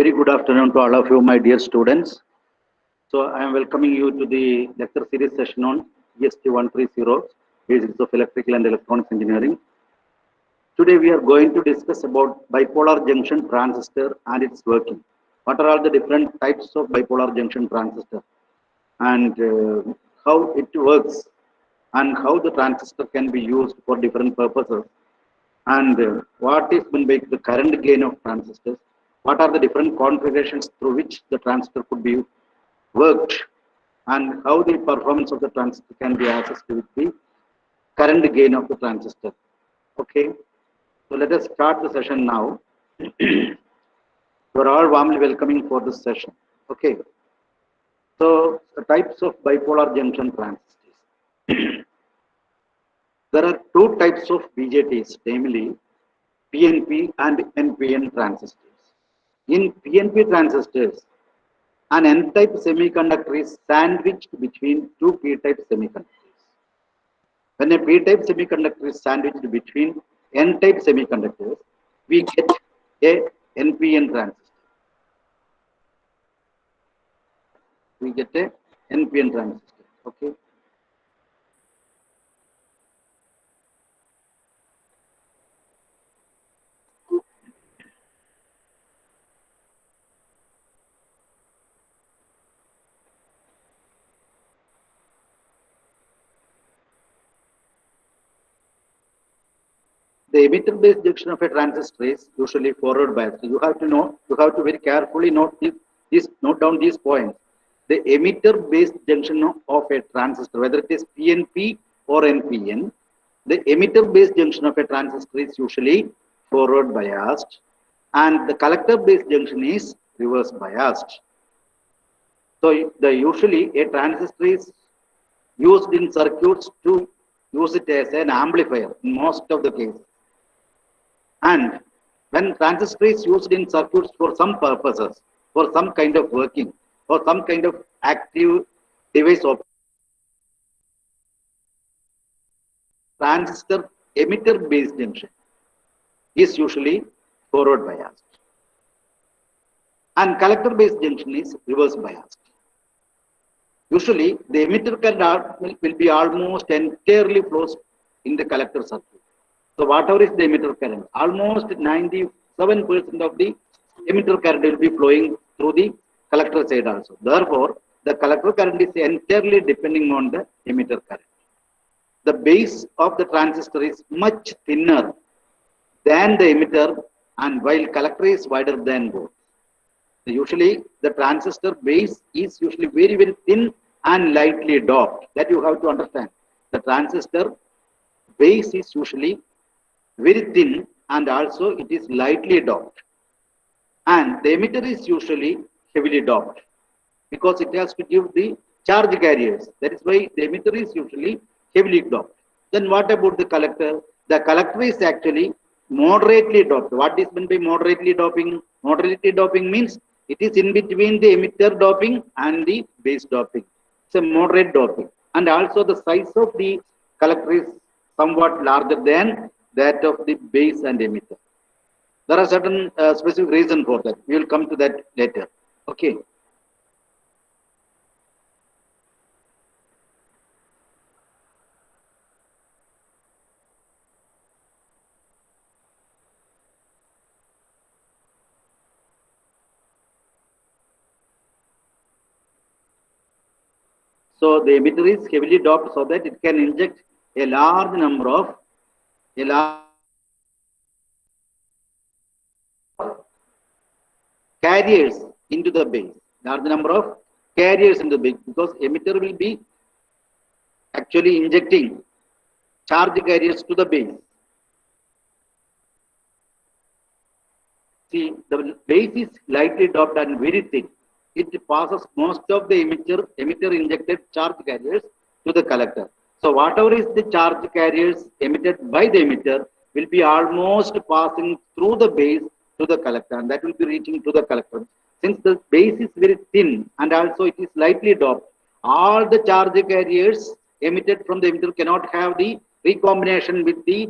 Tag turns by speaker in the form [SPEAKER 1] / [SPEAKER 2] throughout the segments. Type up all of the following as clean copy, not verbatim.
[SPEAKER 1] Very good afternoon to all of you, my dear students. So I am welcoming you to the lecture series session on EST 130, Basics of Electrical and Electronics Engineering. Today we are going to discuss about bipolar junction transistor and its working. What are all the different types of bipolar junction transistor and how it works and how the transistor can be used for different purposes and what is meant by the current gain of transistors, what are the different configurations through which the transistor could be worked, and how the performance of the transistor can be assessed with the current gain of the transistor. Okay, so let us start the session now. You are all warmly welcoming for this session. Okay, so the types of bipolar junction transistors. There are two types of BJTs, namely PNP and NPN transistors. In PNP transistors, an N-type semiconductor is sandwiched between two P-type semiconductors. When a P-type semiconductor is sandwiched between N-type semiconductors, we get a NPN transistor. We get a NPN transistor. Okay. The emitter-based junction of a transistor is usually forward biased. You have to very carefully note down these points. The emitter-based junction of a transistor, whether it is PNP or NPN, the emitter-based junction of a transistor is usually forward biased, and the collector-based junction is reverse biased. So, usually a transistor is used in circuits to use it as an amplifier in most of the cases. And when transistor is used in circuits for some purposes, for some kind of working, or some kind of active device of transistor emitter based junction is usually forward biased. And collector based junction is reverse biased. Usually the emitter current will be almost entirely flows in the collector circuit. So whatever is the emitter current, almost 97% of the emitter current will be flowing through the collector side also. Therefore, the collector current is entirely depending on the emitter current. The base of the transistor is much thinner than the emitter, and while collector is wider than both. So usually the transistor base is usually very, very thin and lightly doped. That you have to understand. The transistor base is usually very thin and also it is lightly doped, and the emitter is usually heavily doped because it has to give the charge carriers. That is why the emitter is usually heavily doped. Then what about the collector? The collector is actually moderately doped. What is meant by moderately doping? Moderately doping means it is in between the emitter doping and the base doping. It's a moderate doping, and also the size of the collector is somewhat larger than that of the base and emitter. There are certain specific reasons for that. We will come to that later. Okay. So the emitter is heavily doped so that it can inject a large number of carriers into the base. Large number of carriers into the base, because emitter will be actually injecting charge carriers to the base. See, the base is lightly doped and very thin. It passes most of the emitter injected charge carriers to the collector. So whatever is the charge carriers emitted by the emitter will be almost passing through the base to the collector, and that will be reaching to the collector. Since the base is very thin and also it is lightly doped, all the charge carriers emitted from the emitter cannot have the recombination with the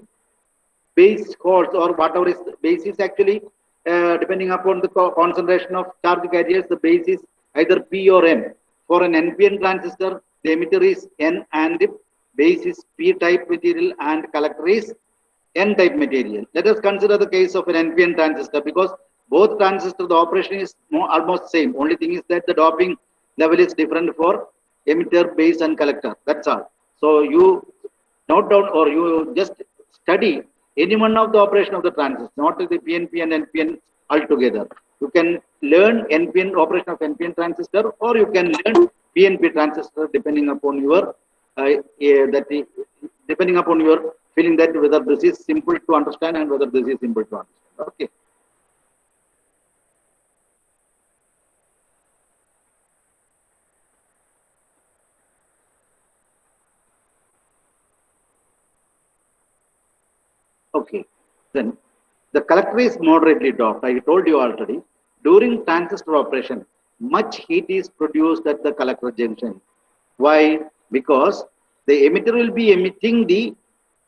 [SPEAKER 1] base holes, or whatever is the base is actually depending upon the concentration of charge carriers, the base is either P or N. For an NPN transistor, the emitter is N and the base is P type material and collector is N type material. Let us consider the case of an NPN transistor because both transistors, the operation is almost same. Only thing is that the doping level is different for emitter, base and collector. That's all. So you note down or you just study any one of the operation of the transistor, not the PNP and NPN altogether. You can learn NPN operation of NPN transistor or you can learn PNP transistor depending upon your depending upon your feeling that whether this is simple to understand and whether this is simple to understand. Okay. Okay. Then the collector is moderately doped. I told you already. During transistor operation, much heat is produced at the collector junction. Why? Because the emitter will be emitting the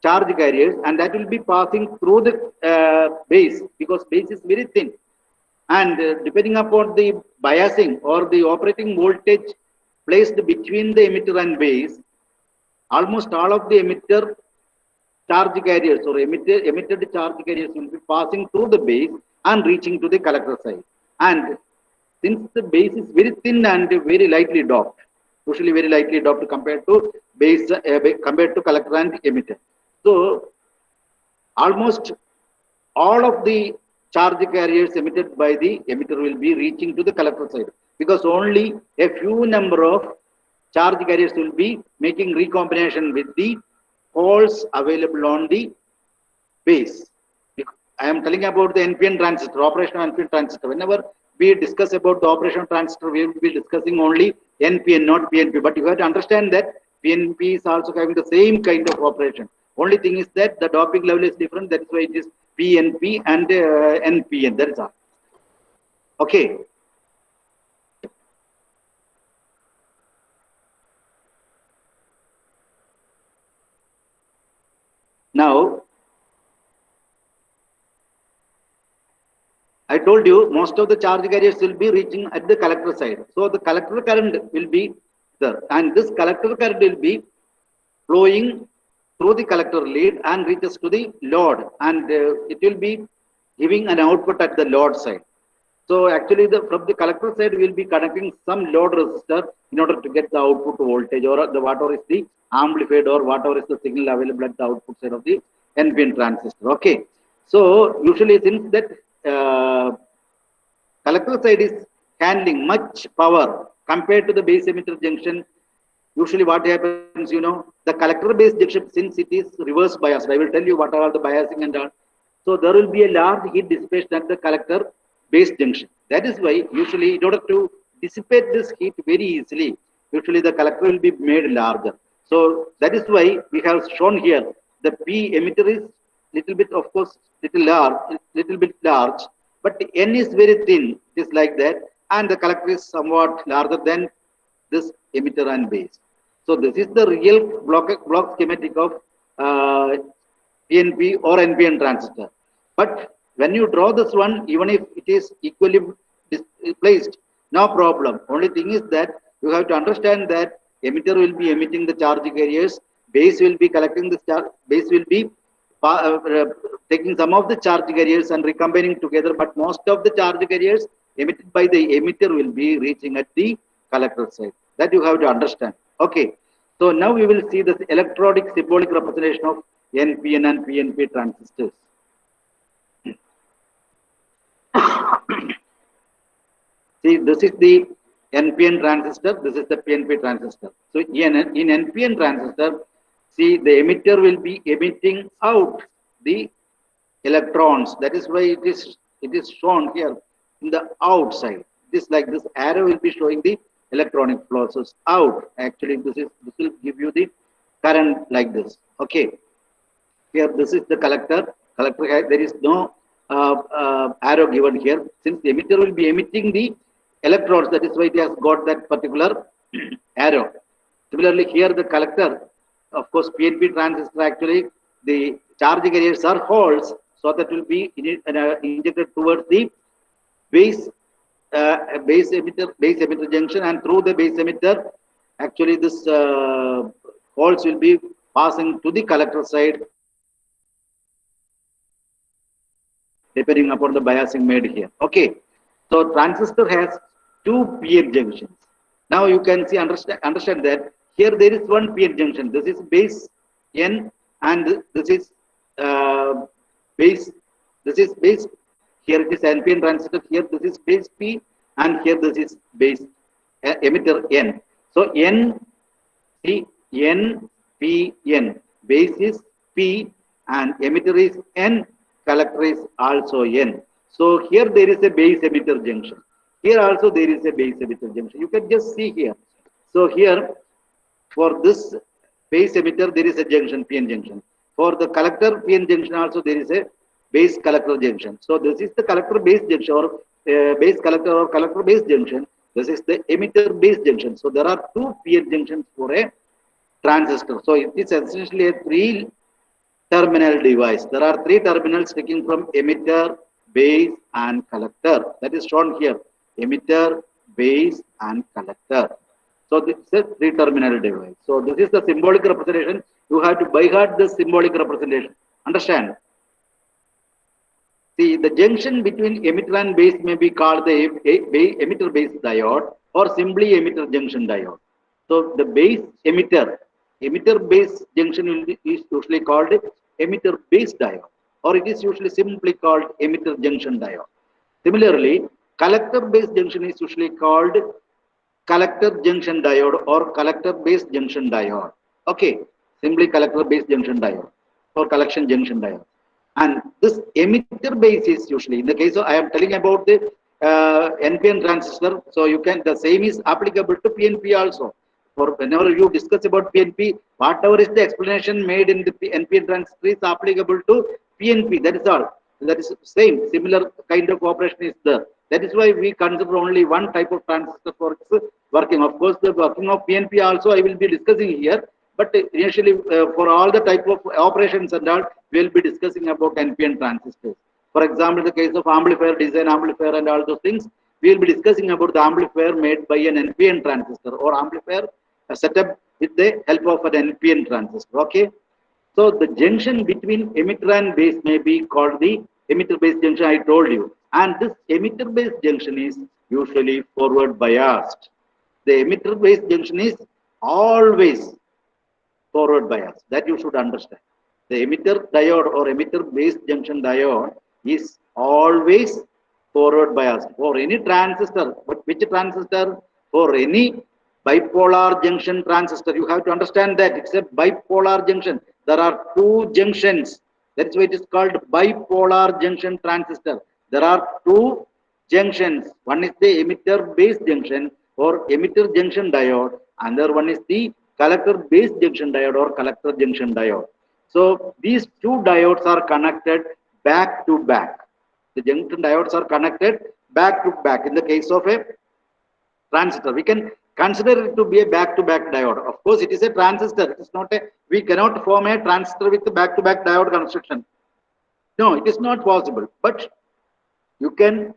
[SPEAKER 1] charge carriers and that will be passing through the base because base is very thin. And depending upon the biasing or the operating voltage placed between the emitter and base, almost all of the emitter charge carriers or emitted charge carriers will be passing through the base and reaching to the collector side. And since the base is very thin and very lightly doped, usually very lightly doped compared to base compared to collector and emitter. So almost all of the charge carriers emitted by the emitter will be reaching to the collector side because only a few number of charge carriers will be making recombination with the holes available on the base. I am telling about the NPN transistor, operational NPN transistor. Whenever we discuss about the operational transistor, we will be discussing only NPN, not PNP. But you have to understand that PNP is also having the same kind of operation. Only thing is that the doping level is different. That is why it is PNP and NPN. That is all. Okay. Now, I told you most of the charge carriers will be reaching at the collector side. So the collector current will be there, and this collector current will be flowing through the collector lead and reaches to the load, and it will be giving an output at the load side. So actually, from the collector side, we will be connecting some load resistor in order to get the output voltage or the whatever is the amplified or whatever is the signal available at the output side of the NPN transistor. Okay. So usually, since that collector side is handling much power compared to the base emitter junction, usually what happens, the collector base junction, since it is reverse biased, I will tell you what are all the biasing and all. So there will be a large heat dissipation at the collector base junction. That is why usually in order to dissipate this heat very easily, usually the collector will be made larger. So that is why we have shown here the P emitter is little bit, of course, little bit large, but N is very thin. It is like that, and the collector is somewhat larger than this emitter and base. So this is the real block schematic of PNP or NPN transistor. But when you draw this one, even if it is equally placed, no problem. Only thing is that you have to understand that emitter will be emitting the charge carriers, base will be collecting the charge, base will be taking some of the charge carriers and recombining together, but most of the charge carriers emitted by the emitter will be reaching at the collector side. That you have to understand. Okay. So now we will see the electronic symbolic representation of NPN and PNP transistors. See, this is the NPN transistor, this is the PNP transistor. So in NPN transistor, see, the emitter will be emitting out the electrons. That is why it is shown here in the outside. This like this arrow will be showing the electronic flushes out. Actually, this will give you the current like this. Okay. Here, this is the collector. There is no arrow given here. Since the emitter will be emitting the electrons, that is why it has got that particular arrow. Similarly, here the collector, of course, PNP transistor, actually the charge carriers are holes. So that will be injected towards the base base emitter junction, and through the base emitter, actually this volts will be passing to the collector side depending upon the biasing made here. Okay, so transistor has two PN junctions. Now you can see understand that here there is one PN junction. This is base N, and this is base. This is base. Here it is NPN transistor. Here this is base P, and here this is base emitter N. So N, P, N, P, N. Base is P, and emitter is N. Collector is also N. So here there is a base emitter junction. Here also there is a base emitter junction. You can just see here. So here for this base emitter there is a junction, PN junction. For the collector PN junction also there is a base collector junction. So this is the collector base junction, or base collector or collector base junction. This is the emitter base junction. So there are two PN junctions for a transistor. So it is essentially a three terminal device. There are three terminals taking from emitter, base, and collector. That is shown here. Emitter, base, and collector. So this is a three terminal device. So this is the symbolic representation. You have to by heart the symbolic representation. Understand? See, the junction between emitter and base may be called the emitter base diode, or simply emitter junction diode. So the base emitter base junction is usually called emitter base diode, or it is usually simply called emitter junction diode. Similarly, collector base junction is usually called collector junction diode or collector base junction diode. Okay, simply collector base junction diode or collection junction diode. And this emitter base is usually, in the case of, I am telling about the NPN transistor, so you can, the same is applicable to PNP also. For whenever you discuss about PNP, whatever is the explanation made in the NPN transistor is applicable to PNP. That is all. That is same, similar kind of operation is there. That is why we consider only one type of transistor for working. Of course, the working of PNP also I will be discussing here. But initially, for all the type of operations and all, we will be discussing about NPN transistors. For example, the case of amplifier, design amplifier, and all those things, we will be discussing about the amplifier made by an NPN transistor, or amplifier setup with the help of an NPN transistor. Okay. So the junction between emitter and base may be called the emitter base junction, I told you. And this emitter base junction is usually forward biased. The emitter base junction is always forward bias. That you should understand. The emitter diode or emitter base junction diode is always forward bias for any transistor. But which transistor? For any bipolar junction transistor. You have to understand that it's a bipolar junction. There are two junctions. That's why it is called bipolar junction transistor. There are two junctions. One is the emitter base junction or emitter junction diode. Another one is the collector base junction diode or collector junction diode. So these two diodes are connected back to back. The junction diodes are connected back to back. In the case of a transistor, we can consider it to be a back-to-back diode. Of course, it is a transistor. It is not a. We cannot form a transistor with the back-to-back diode construction. No, it is not possible. But you can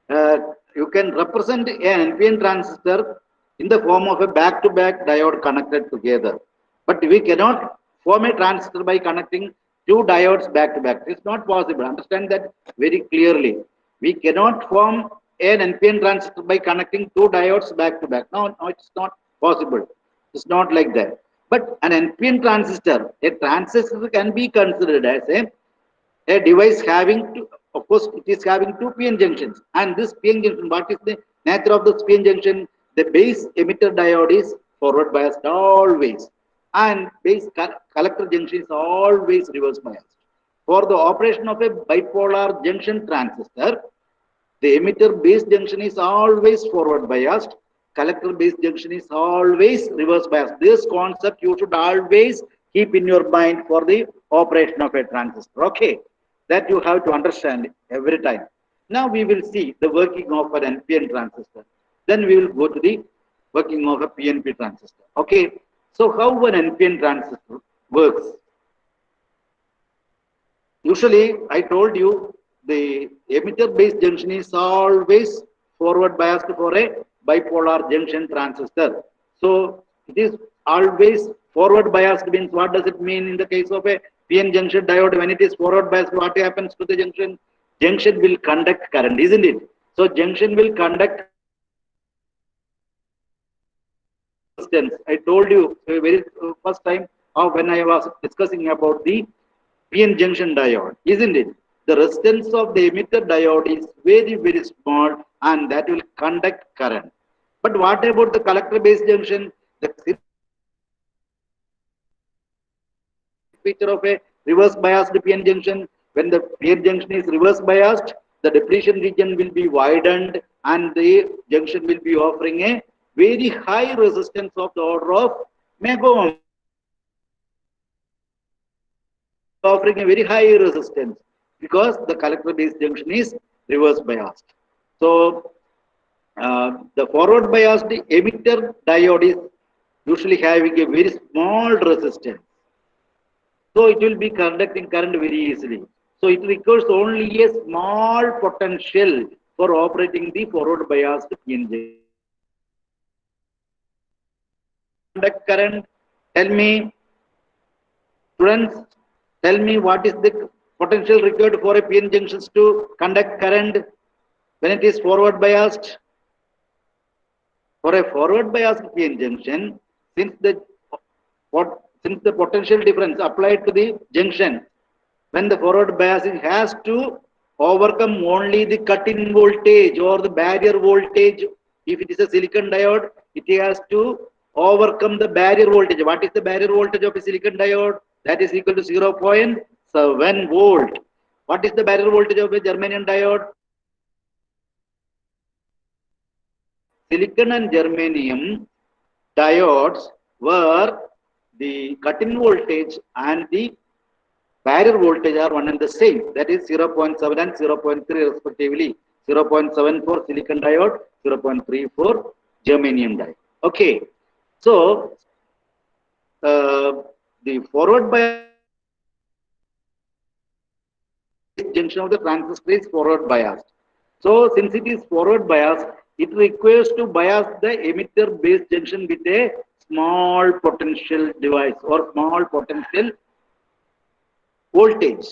[SPEAKER 1] represent an NPN transistor in the form of a back-to-back diode connected together. But we cannot form a transistor by connecting two diodes back-to-back. It is not possible. Understand that very clearly. We cannot form an NPN transistor by connecting two diodes back-to-back. No, it's not possible. It's not like that. But an NPN transistor, a transistor can be considered as a device having two, of course, it is having two PN junctions. And this PN junction, what is the nature of this PN junction? The base emitter diode is forward biased always. And base collector junction is always reverse biased. For the operation of a bipolar junction transistor, the emitter base junction is always forward biased. Collector base junction is always reverse biased. This concept you should always keep in your mind for the operation of a transistor. Okay, that you have to understand every time. Now we will see the working of an NPN transistor. Then we will go to the working of a PNP transistor. Okay, so how an NPN transistor works? Usually, I told you the emitter-based junction is always forward biased for a bipolar junction transistor. So it is always forward biased means what does it mean in the case of a PN junction diode? When it is forward biased, what happens to the junction? Junction will conduct current, isn't it? So junction will conduct resistance. I told you very first time when I was discussing about the PN junction diode, isn't it? The resistance of the emitter diode is very, very small and that will conduct current. But what about the collector base junction? The feature of a reverse biased PN junction. When the PN junction is reverse biased, the depletion region will be widened and the junction will be offering a very high resistance of the order of megaohm, offering a very high resistance because the collector base junction is reverse biased. So the forward biased emitter diode is usually having a very small resistance. So it will be conducting current very easily. So it requires only a small potential for operating the forward biased PN. Conduct current. Tell me, students, tell me what is the potential required for a PN junctions to conduct current when it is forward biased? For a forward biased PN junction, since the since the potential difference applied to the junction, when the forward biasing has to overcome only the cut-in voltage or the barrier voltage. If it is a silicon diode, it has to overcome the barrier voltage. What is the barrier voltage of a silicon diode? That is equal to 0.7 volt. What is the barrier voltage of a germanium diode? Silicon and germanium diodes were the cut-in voltage and the barrier voltage are one and the same. That is 0.7 and 0.3 respectively. 0.7 for silicon diode, 0.3 for germanium diode. Okay. So, the forward bias junction of the transistor is forward biased. So, since it is forward biased, it requires to bias the emitter base junction with a small potential device or small potential voltage.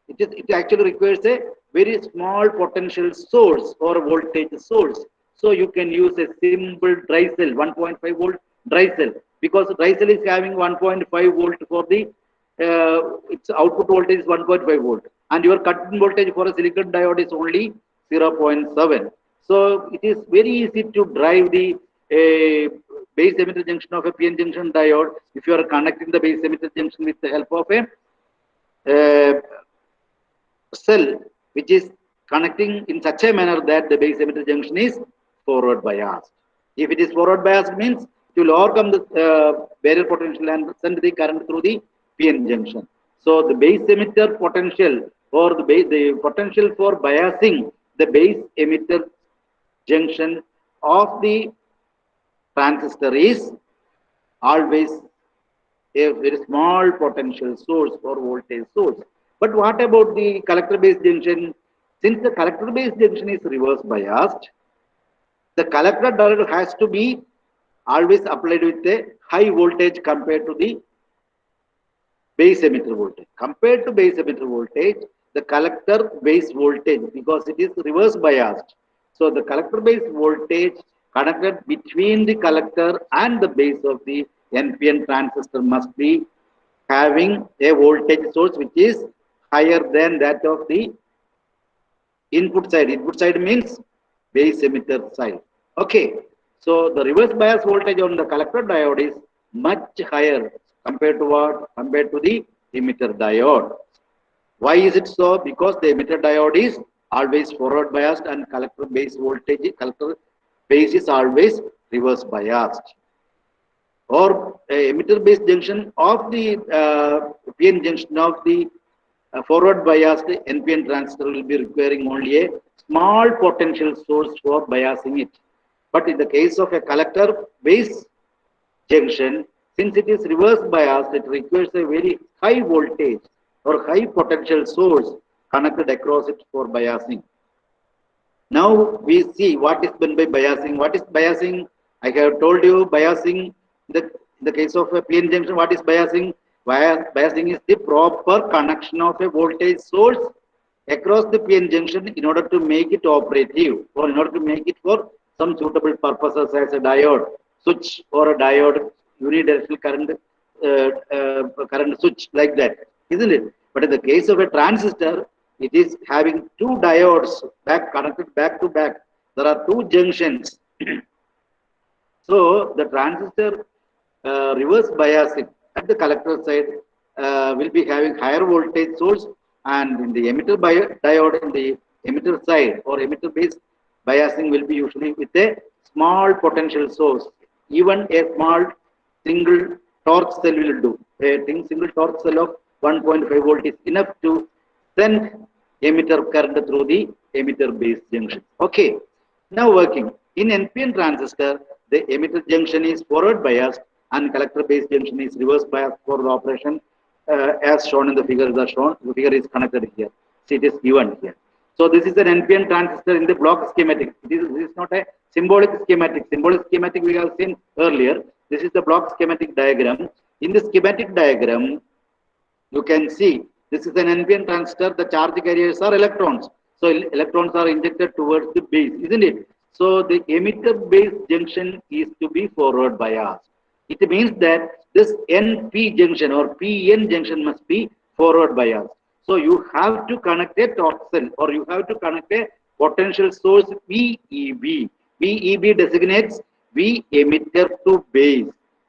[SPEAKER 1] It actually requires a very small potential source or voltage source. So you can use a simple dry cell, 1.5 volt dry cell, because dry cell is having 1.5 volt for the its output voltage is 1.5 volt, and your cut-in voltage for a silicon diode is only 0.7. So it is very easy to drive the base emitter junction of a PN junction diode if you are connecting the base emitter junction with the help of a cell which is connecting in such a manner that the base emitter junction is forward biased. If it is forward biased means it will overcome the barrier potential and send the current through the PN junction. So the base emitter potential or the potential for biasing the base emitter junction of the transistor is always a very small potential source or voltage source. But what about the collector base junction? Since the collector base junction is reverse biased, the collector diode has to be always applied with a high voltage compared to the base emitter voltage. Compared to base emitter voltage, the collector base voltage, because it is reverse biased. So the collector base voltage connected between the collector and the base of the NPN transistor must be having a voltage source which is higher than that of the input side. Input side means base emitter side. Okay. So the reverse bias voltage on the collector diode is much higher compared to what? Compared to the emitter diode. Why is it so? Because the emitter diode is always forward biased and collector base voltage, collector base is always reverse biased. Or emitter base junction of the PN junction of the forward biased NPN transistor will be requiring only a small potential source for biasing it. But in the case of a collector base junction, since it is reverse biased, it requires a very high voltage or high potential source connected across it for biasing. Now we see what is meant by biasing. What is biasing? I have told you biasing. The case of a PN junction, what is biasing? Biasing is the proper connection of a voltage source across the PN junction in order to make it operative, or in order to make it for some suitable purposes as a diode switch or a diode unidirectional current switch, like that, isn't it? But in the case of a transistor, it is having two diodes connected back to back. There are two junctions. So the transistor reverse biasing at the collector side will be having higher voltage source, and in the emitter diode in the emitter side or emitter based biasing will be usually with a small potential source. Even a small single torch cell will do. A single torch cell of 1.5 volt is enough to send emitter current through the emitter base junction. Okay, now working in NPN transistor, the emitter junction is forward biased and collector base junction is reverse biased for the operation as shown in the figure. The figure is connected here. See, it is given here. So this is an NPN transistor in the block schematic. This is not a symbolic schematic. Symbolic schematic we have seen earlier. This is the block schematic diagram. In the schematic diagram, you can see this is an NPN transistor. The charge carriers are electrons. So electrons are injected towards the base, isn't it? So the emitter base junction is to be forward biased. It means that this NP junction or PN junction must be forward biased. So you have to connect a torch cell, or you have to connect a potential source VEB. VEB designates V emitter to base.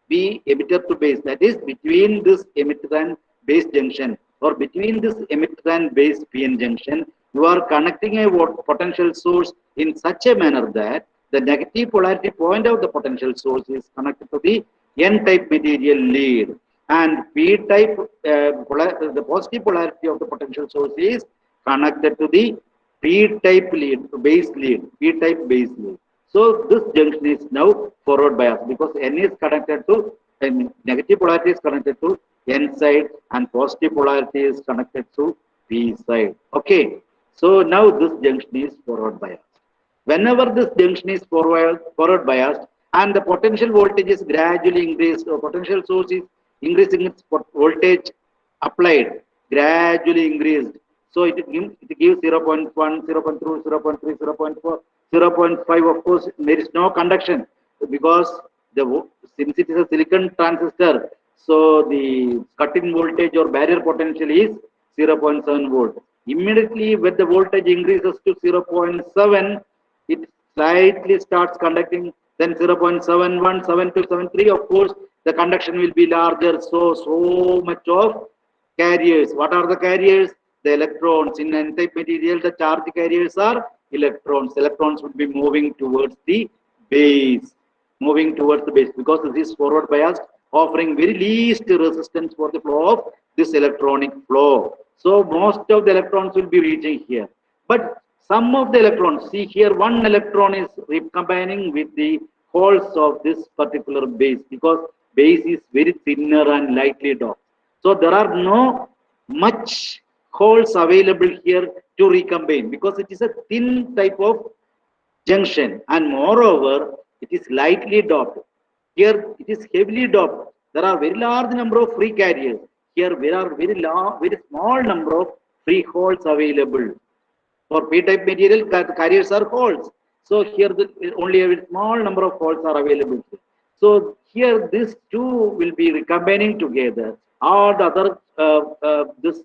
[SPEAKER 1] V emitter to base, that is between this emitter and base junction, or between this emitter and base PN junction, you are connecting a potential source in such a manner that the negative polarity point of the potential source is connected to the N-type material lead, and P-type, the positive polarity of the potential source is connected to the P-type lead, base lead, P-type base lead. So this junction is now forward bias because N is connected to, and negative polarity is connected to N side, and positive polarity is connected to P side. Okay, so now this junction is forward biased. Whenever this junction is forward biased and the potential voltage is gradually increased, or potential source is increasing its voltage applied, gradually increased. So it gives 0.1, 0.2, 0.3, 0.4, 0.5. Of course, there is no conduction because since it is a silicon transistor, so the cut-in voltage or barrier potential is 0.7 volt. Immediately when the voltage increases to 0.7, it slightly starts conducting. Then 0.71, 72, 73, of course, the conduction will be larger. So much of carriers. What are the carriers? The electrons. In N-type material, the charge carriers are electrons. Electrons would be moving towards the base. Moving towards the base because this is forward biased, offering very least resistance for the flow of this electronic flow. So most of the electrons will be reaching here. But some of the electrons, see here, one electron is recombining with the holes of this particular base because base is very thinner and lightly doped. So there are no much holes available here to recombine because it is a thin type of junction, and moreover it is lightly doped. Here it is heavily doped. There are very large number of free carriers. Here there are very small number of free holes available. For P-type material, carriers are holes. So here only a small number of holes are available. So here these two will be recombining together. All the other this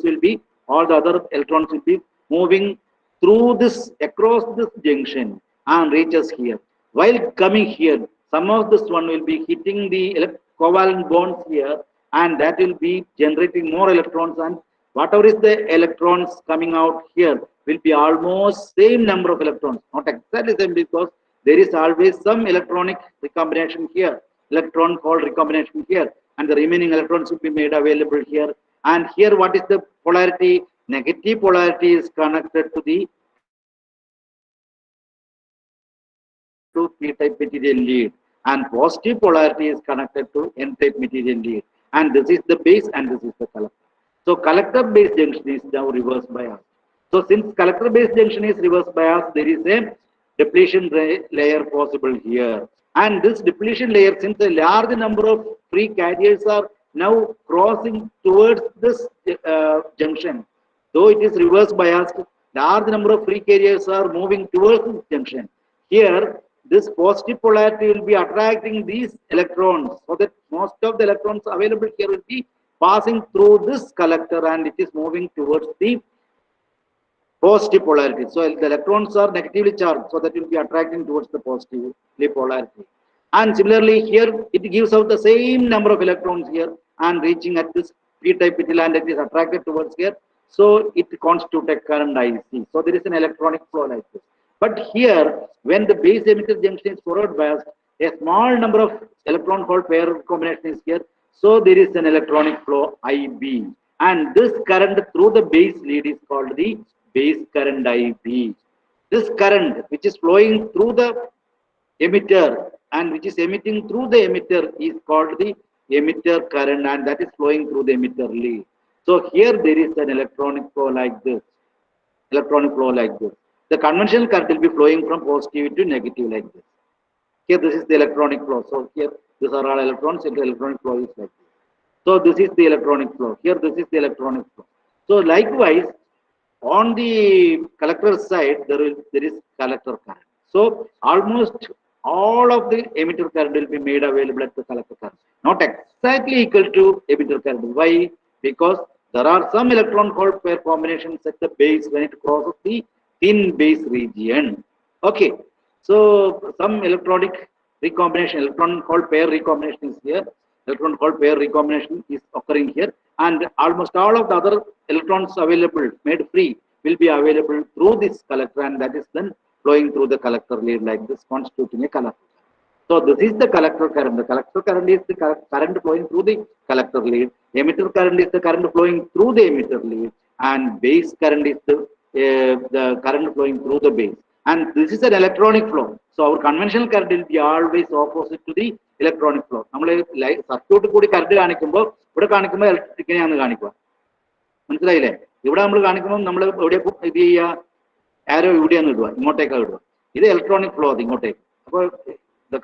[SPEAKER 1] will be, all the other electrons will be moving through this, across this junction and reaches here. While coming here, some of this one will be hitting the covalent bonds here, and that will be generating more electrons, and whatever is the electrons coming out here will be almost same number of electrons, not exactly same because there is always some electronic recombination here, electron hole recombination here, and the remaining electrons will be made available here. And here what is the polarity? Negative polarity is connected to the P-type material lead, and positive polarity is connected to N-type material lead, and this is the base and this is the collector. So collector-based junction is now reverse bias. So since collector-based junction is reverse bias, there is a depletion layer possible here. And this depletion layer, since a large number of free carriers are now crossing towards this junction, though it is reverse biased, large number of free carriers are moving towards this junction. Here, this positive polarity will be attracting these electrons, so that most of the electrons available here will be passing through this collector and it is moving towards the positive polarity. So the electrons are negatively charged, so that will be attracting towards the positive polarity. And similarly here, it gives out the same number of electrons here and reaching at this p-type petal and it is attracted towards here. So it constitutes a current IC. So there is an electronic flow like this. But here, when the base emitter junction is forward biased, a small number of electron hole pair combination is here. So there is an electronic flow IB. And this current through the base lead is called the base current IB. This current which is flowing through the emitter and which is emitting through the emitter is called the emitter current, and that is flowing through the emitter lead. So here there is an electronic flow like this. The conventional current will be flowing from positive to negative like this. Here this is the electronic flow. So here these are all electrons and the electronic flow is like this. So this is the electronic flow. Here this is the electronic flow. So likewise, on the collector side, there is collector current. So almost all of the emitter current will be made available at the collector current. Not exactly equal to emitter current. Why? Because there are some electron hole pair combinations at the base when it crosses the thin base region. Okay. So some electronic recombination, electron hole pair recombination is here. Electron hole pair recombination is occurring here, and almost all of the other electrons available made free will be available through this collector, and that is then flowing through the collector lead like this, constituting a collector. So this is the collector current. The collector current is the current flowing through the collector lead. Emitter current is the current flowing through the emitter lead, and base current is the current flowing through the base. And this is an electronic flow. So our conventional current will be always opposite to the electronic flow. We circuit കൂടി current കാണിക്കുമ്പോൾ ഇവിടെ കാണിക്കുമ്പോൾ ഇലക്ട്രിക്കിനെയാണ് കാണിക്കുക. മനസ്സിലായില്ലേ? ഇവിടെ നമ്മൾ കാണിക്കുമ്പോൾ നമ്മൾ എവിടെ ഇത് ചെയ്യുക? ആരോ ഇവിടെയാണ് ഇടുക, ഇങ്ങോട്ടേക്കാണ് ഇടുക. ഇത് ഇലക്ട്രോണിക് ഫ്ലോ അത് ഇങ്ങോട്ടേക്ക്. അപ്പോൾ the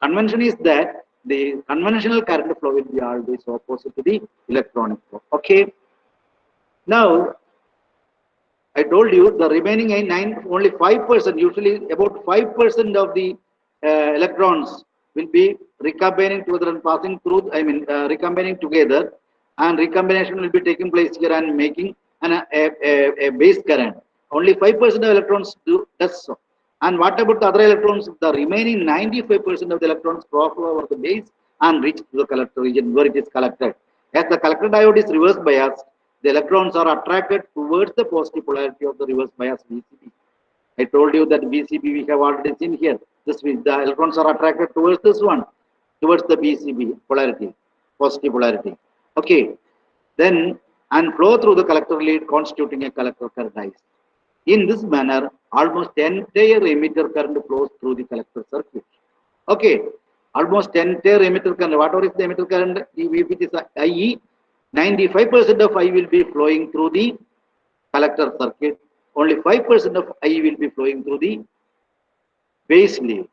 [SPEAKER 1] convention is that the conventional current flow will be always opposite to the electronic flow. Okay. Now, I told you the remaining only 5%, usually about 5% of the electrons will be recombining together and passing through, recombining together, and recombination will be taking place here and making a base current. Only 5% of electrons does so. And what about the other electrons? The remaining 95% of the electrons cross over the base and reach to the collector region where it is collected. As the collector diode is reverse biased, the electrons are attracted towards the positive polarity of the reverse bias BCB. I told you that BCB we have already seen here. The electrons are attracted towards this one, towards the BCB polarity, positive polarity. Okay. Then, and flow through the collector lead, constituting a collector current IC. In this manner, almost entire emitter current flows through the collector circuit. Okay. Almost entire emitter current, whatever is the emitter current, if it is IE, 95% of I will be flowing through the collector circuit. Only 5% of I will be flowing through the base lead.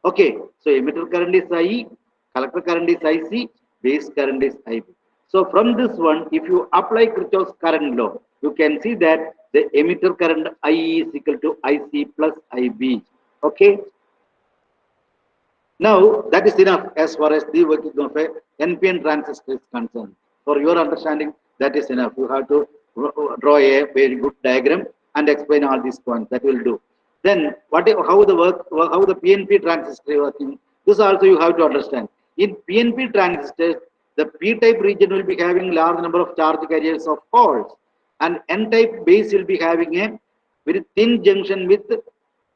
[SPEAKER 1] Okay, so emitter current is IE, collector current is IC, base current is IB. So from this one, if you apply Kirchhoff's current law, you can see that the emitter current IE is equal to IC plus IB. Okay. Now, that is enough as far as the working of a NPN transistor is concerned. For your understanding, that is enough. You have to draw a very good diagram and explain all these points. That will do. Then, how the PNP transistor is working, this also you have to understand. In PNP transistors, the P-type region will be having large number of charge carriers of holes, and N-type base will be having a very thin junction with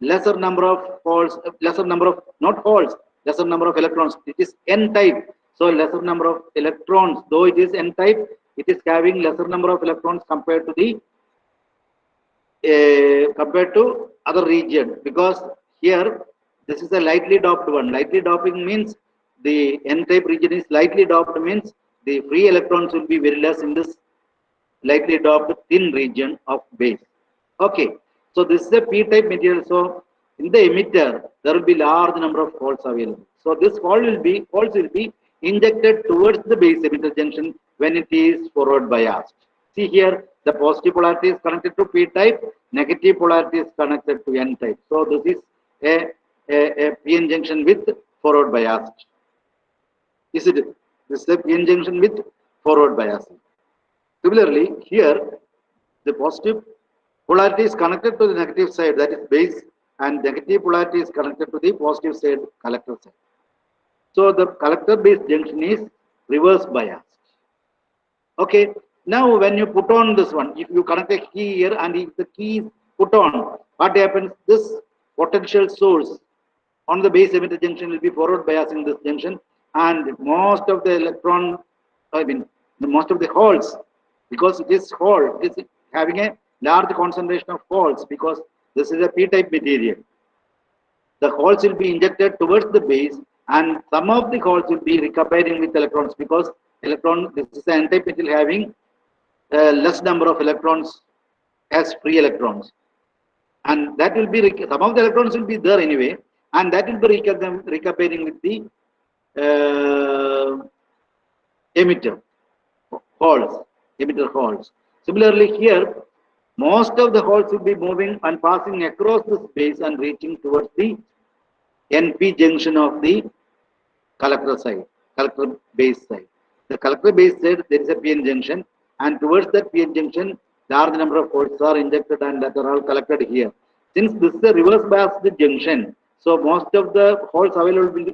[SPEAKER 1] lesser number of holes, lesser number of electrons. It is N-type, so lesser number of electrons. Though it is N-type, it is having lesser number of electrons compared to the other region, because here this is a lightly doped one. Lightly doping means the N-type region is lightly doped, means the free electrons will be very less in this lightly doped thin region of base. Okay, so this is a p-type material. So in the emitter, there will be large number of holes available. So this holes will be injected towards the base emitter junction when it is forward biased. See here, the positive polarity is connected to p-type, negative polarity is connected to n-type. So this is a p-n junction with forward biased. Is it? This is a p-n junction with forward biasing. Similarly, here the positive polarity is connected to the negative side, that is base, and negative polarity is connected to the positive side, collector side. So the collector base junction is reverse biased. Okay, now when you put on this one, if you connect a key here and if the key is put on, what happens? This potential source on the base emitter junction will be forward biasing this junction, and most of the most of the holes, because this hole is having a large concentration of holes, because this is a p-type material. The holes will be injected towards the base, and some of the holes will be recombining with electrons, because this is an n-type material having less number of electrons as free electrons, and that will be some of the electrons will be there anyway, and that will be recombining with the emitter holes. Similarly, here most of the holes will be moving and passing across the space and reaching towards the NP junction of the collector base side. The collector base side, there is a PN junction, and towards that PN junction, large number of holes are injected and that are all collected here. Since this is a reverse biased junction, so most of the holes available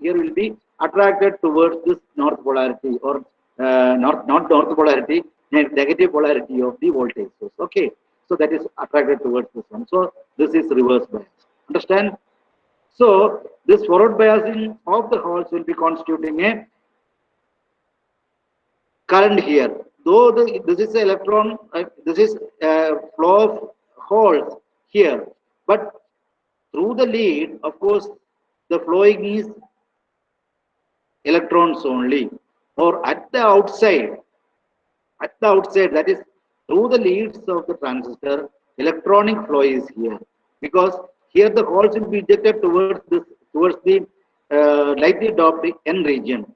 [SPEAKER 1] here will be attracted towards this north polarity, or not north polarity, negative polarity of the voltage source. Okay, so that is attracted towards this one. So this is reverse bias. Understand? So this forward biasing of the holes will be constituting a current here. Though this is electron, this is flow of holes here, but through the lead, of course, the flowing is electrons only, or at the outside, that is through the leads of the transistor, electronic flow is here, because here the holes will be ejected towards the lightly doped N region.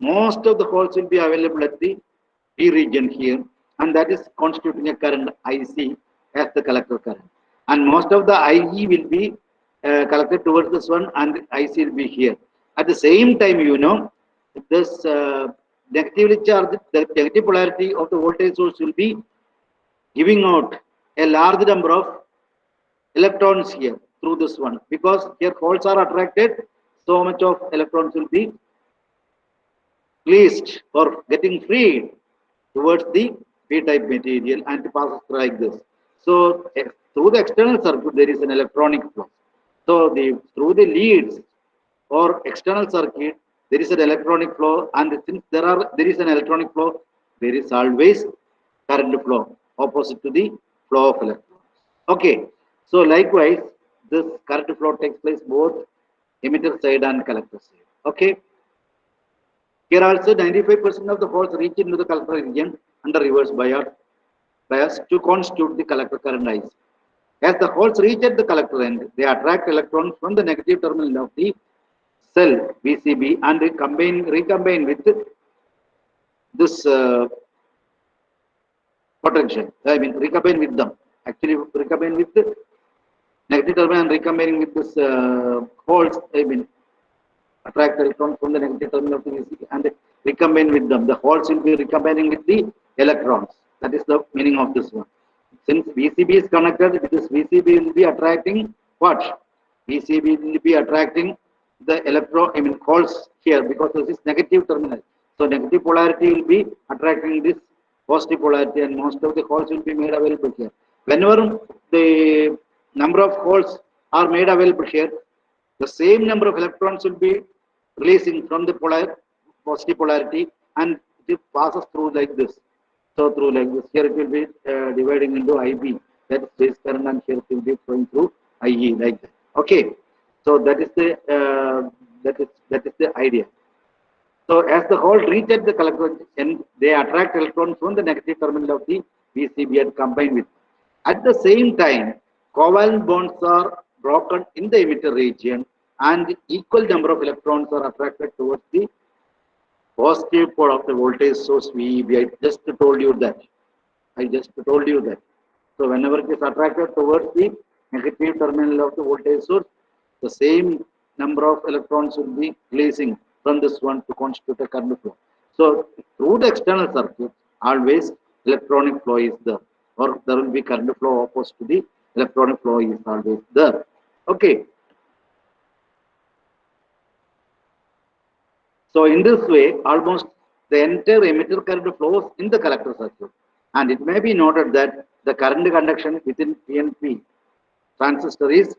[SPEAKER 1] Most of the holes will be available at the P region here, and that is constituting a current IC as the collector current, and most of the IE will be collected towards this one, and IC will be here. At the same time, you know, this negatively charged, the negative polarity of the voltage source will be giving out a large number of electrons here through this one, because here holes are attracted, so much of electrons will be released or getting freed towards the p-type material and passes through like this. So through the external circuit there is an electronic flow. So through the leads or external circuit there is an electronic flow, and since there is an electronic flow, there is always current flow opposite to the flow of electrons. Okay, so likewise this current flow takes place both emitter side and collector side. Okay, here also 95% of the holes reach into the collector region under reverse bias to constitute the collector current IC. As the holes reach at the collector end, they attract electrons from the negative terminal of the cell VCB and recombine with this potential. I mean, recombine with them. Actually, recombine with the negative terminal and recombining with this holes. I mean, attract electrons from the negative terminal of the VCB and recombine with them. The holes will be recombining with the electrons. That is the meaning of this one. Since VCB is connected, this VCB will be attracting what? VCB will be attracting the holes here, because this is negative terminal. So negative polarity will be attracting this positive polarity, and most of the holes will be made available here. Whenever the number of holes are made available here, the same number of electrons will be releasing from the positive polarity, and it passes through like this. So through like this, here it will be dividing into IB, that is base current, and here it will be flowing through IE like that. Okay, so that is the idea. So as the hole reaches the collector, and they attract electrons from the negative terminal of the VCB and combine with. At the same time, covalent bonds are broken in the emitter region, and equal number of electrons are attracted towards the positive pole of the voltage source VEB. I just told you that. I just told you that. So whenever it is attracted towards the negative terminal of the voltage source, the same number of electrons will be releasing from this one to constitute a current flow. So through the external circuit, always electronic flow is there, or there will be current flow opposed to the electronic flow is always there. Okay. So in this way, almost the entire emitter current flows in the collector circuit. And it may be noted that the current conduction within PNP transistor is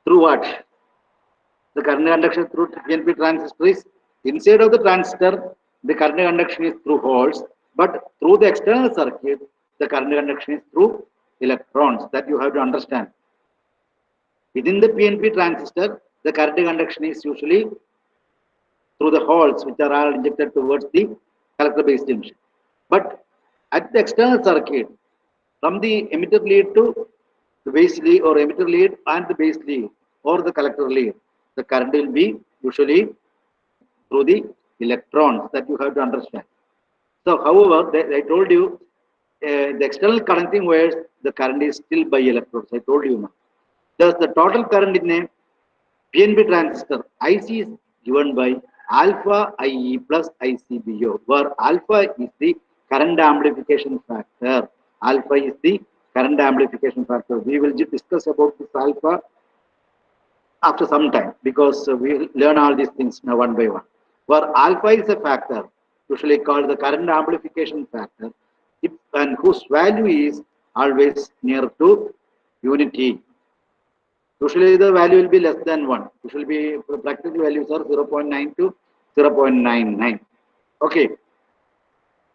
[SPEAKER 1] through what? The current conduction through PNP transistor is inside of the transistor, the current conduction is through holes, but through the external circuit, the current conduction is through electrons. That you have to understand. Within the PNP transistor, the current conduction is usually through the holes which are all injected towards the collector base junction. But at the external circuit, from the emitter lead to the base lead, or emitter lead and the base lead, or the collector lead, the current will be usually through the electrons. That you have to understand. So however, I told you, the external connecting wires, the current is still by electrons. I told you now. Thus the total current in a PNP transistor IC is given by alpha IE plus ICBO, where alpha is the current amplification factor. Alpha is the current amplification factor. We will discuss about this alpha after some time, because we learn all these things now one by one. Where alpha is a factor, usually called the current amplification factor, and whose value is always near to unity. Usually the value will be less than 1. Usually be practical values are 0.9 to 0.99. Okay.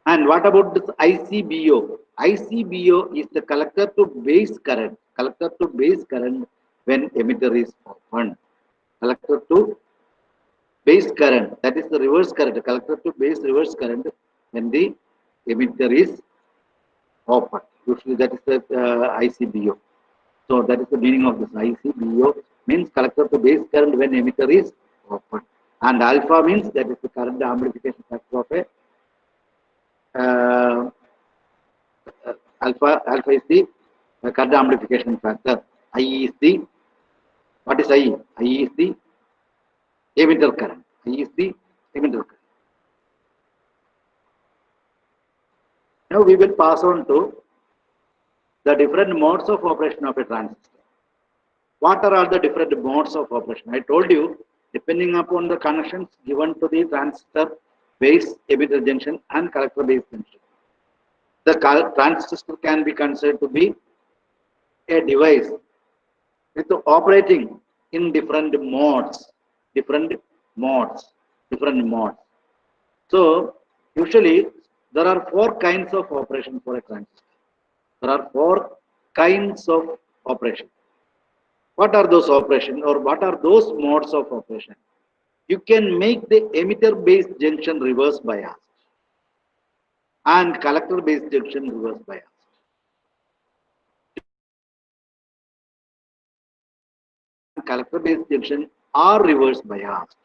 [SPEAKER 1] And what about this ICBO? ICBO is the collector to base current. Collector to base current when emitter is open. Collector to base current. That is the reverse current. Collector to base reverse current when the emitter is open. Usually that is the ICBO. So that is the meaning of this. ICBO means collector to base current when emitter is open. And alpha means that is the current amplification factor of a alpha is the current amplification factor. I is the, what is I? I is the emitter current. I is the emitter current. Now we will pass on to the different modes of operation of a transistor. What are all the different modes of operation? I told you, depending upon the connections given to the transistor base emitter junction and collector base junction, the transistor can be considered to be a device with operating in different modes. So usually there are 4 kinds of operation for a transistor. There are 4 kinds of operation. What are those operations, or what are those modes of operation? You can make the emitter base junction reverse biased and collector base junction reverse biased. Collector base junction are reverse biased.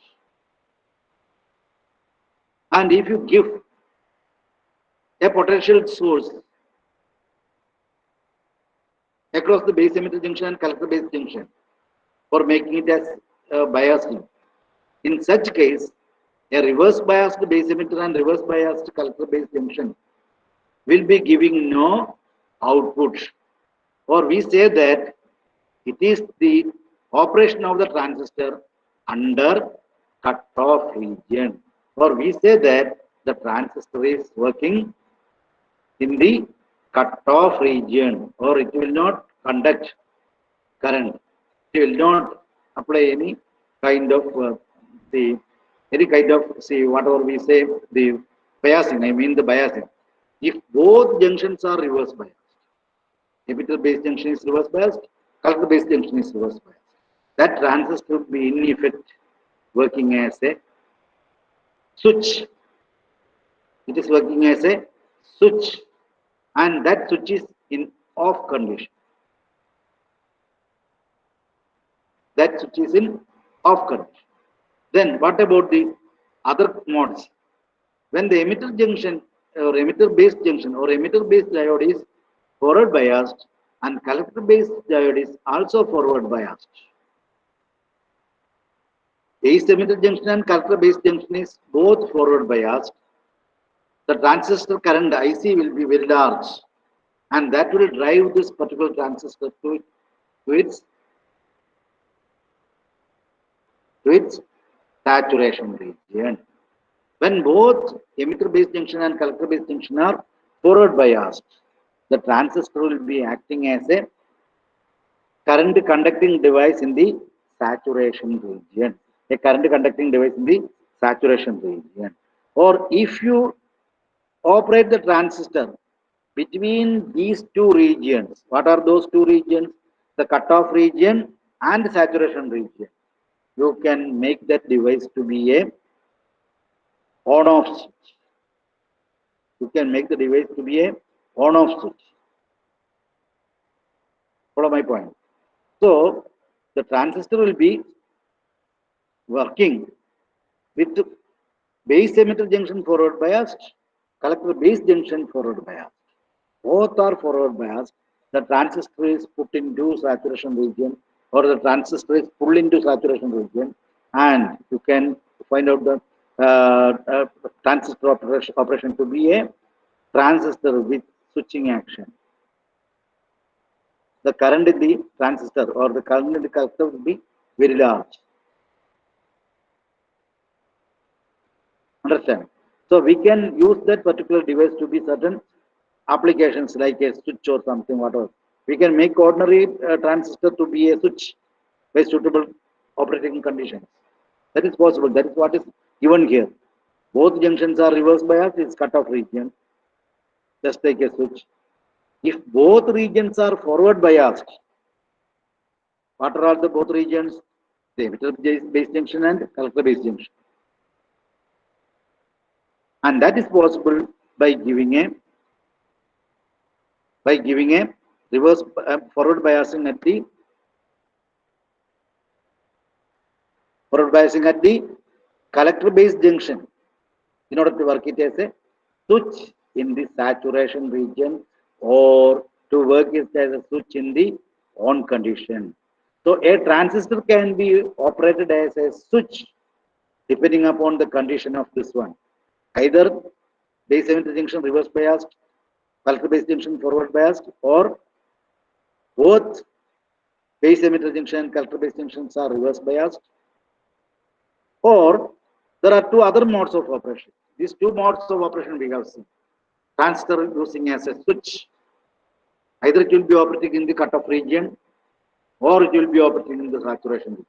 [SPEAKER 1] And if you give a potential source across the base emitter junction and collector base junction for making it as biasing, in such case, a reverse biased base emitter and reverse biased collector base junction will be giving no output. Or we say that it is the operation of the transistor under cut-off region. Or we say that the transistor is working in the cut-off region, or it will not conduct current. It will not apply any kind of whatever we say, the biasing. I mean the biasing. If both junctions are reverse biased, emitter base junction is reverse biased, collector base junction is reverse biased, that transistor will be in effect. working as a switch. It is working as a switch, and that switch is in off condition. That switch is in off condition. Then what about the other modes? When the emitter junction or emitter base junction or emitter base diode is forward biased and collector base diode is also forward biased. Base emitter junction and collector base junction is both forward biased. The transistor current IC will be very large, and that will drive this particular transistor to its saturation region. When both emitter base junction and collector base junction are forward biased, the transistor will be acting as a current conducting device in the saturation region. A current conducting device in the saturation region. Or if you operate the transistor between these two regions, what are those two regions? The cutoff region and the saturation region. You can make that device to be a on-off switch. You can make the device to be a on-off switch. Follow my point. So the transistor will be working with base emitter junction forward biased, collector base junction forward biased. Both are forward biased. The transistor is put into saturation region, or the transistor is pulled into saturation region, and you can find out the transistor operation to be a transistor with switching action. The current in the transistor or the current in the collector will be very large. Understand? So we can use that particular device to be certain applications like a switch or something, whatever. We can make ordinary transistor to be a switch by suitable operating conditions. That is possible. That is what is given here. Both junctions are reverse biased, it's cutoff region. Just take a switch. If both regions are forward biased, what are all the both regions? The emitter base junction and collector base junction. And that is possible by giving a reverse forward biasing at the collector base junction in order to work it as a switch in the saturation region, or to work it as a switch in the on condition. So a transistor can be operated as a switch depending upon the condition of this one. Either base emitter junction reverse biased, collector base junction forward biased, or both base emitter junction and collector base junctions are reverse biased, or there are two other modes of operation. These two modes of operation we have seen. Transistor using as a switch. Either it will be operating in the cutoff region, or it will be operating in the saturation region.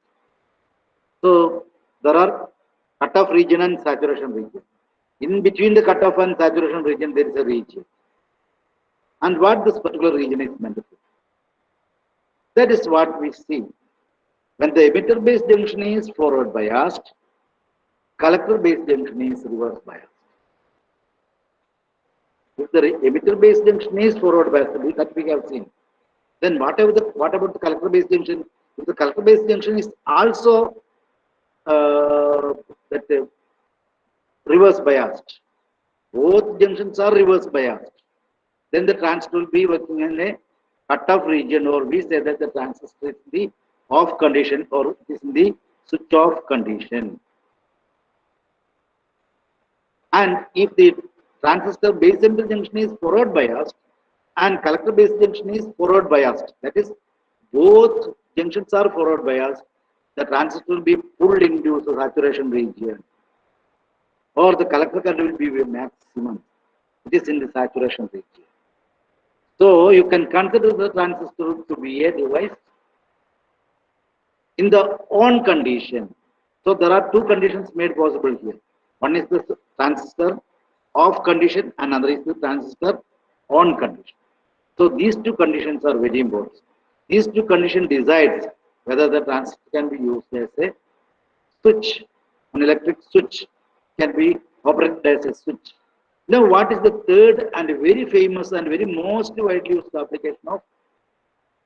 [SPEAKER 1] So there are cutoff region and saturation region. In between the cutoff and saturation region, there is a region. And what this particular region is meant to do? That is what we see. When the emitter base junction is forward biased, collector base junction is reverse biased. If the emitter base junction is forward biased, that we have seen, then what about the collector base junction? If the collector base junction is also reverse biased, both junctions are reverse biased, then the transistor will be working in a cutoff region, or we say that the transistor is in the off condition, or it is in the switch off condition. And if the transistor base emitter junction is forward biased and collector base junction is forward biased, that is, both junctions are forward biased, the transistor will be pulled into the saturation region, or the collector current will be maximum. It is in the saturation region. So you can consider the transistor to be a device in the on condition. So there are two conditions made possible here. One is the transistor off condition, and another is the transistor on condition. So these two conditions are very important. These two conditions decides whether the transistor can be used as a switch An electric switch can be operated as a switch. Now, what is the third and very famous and very most widely used application of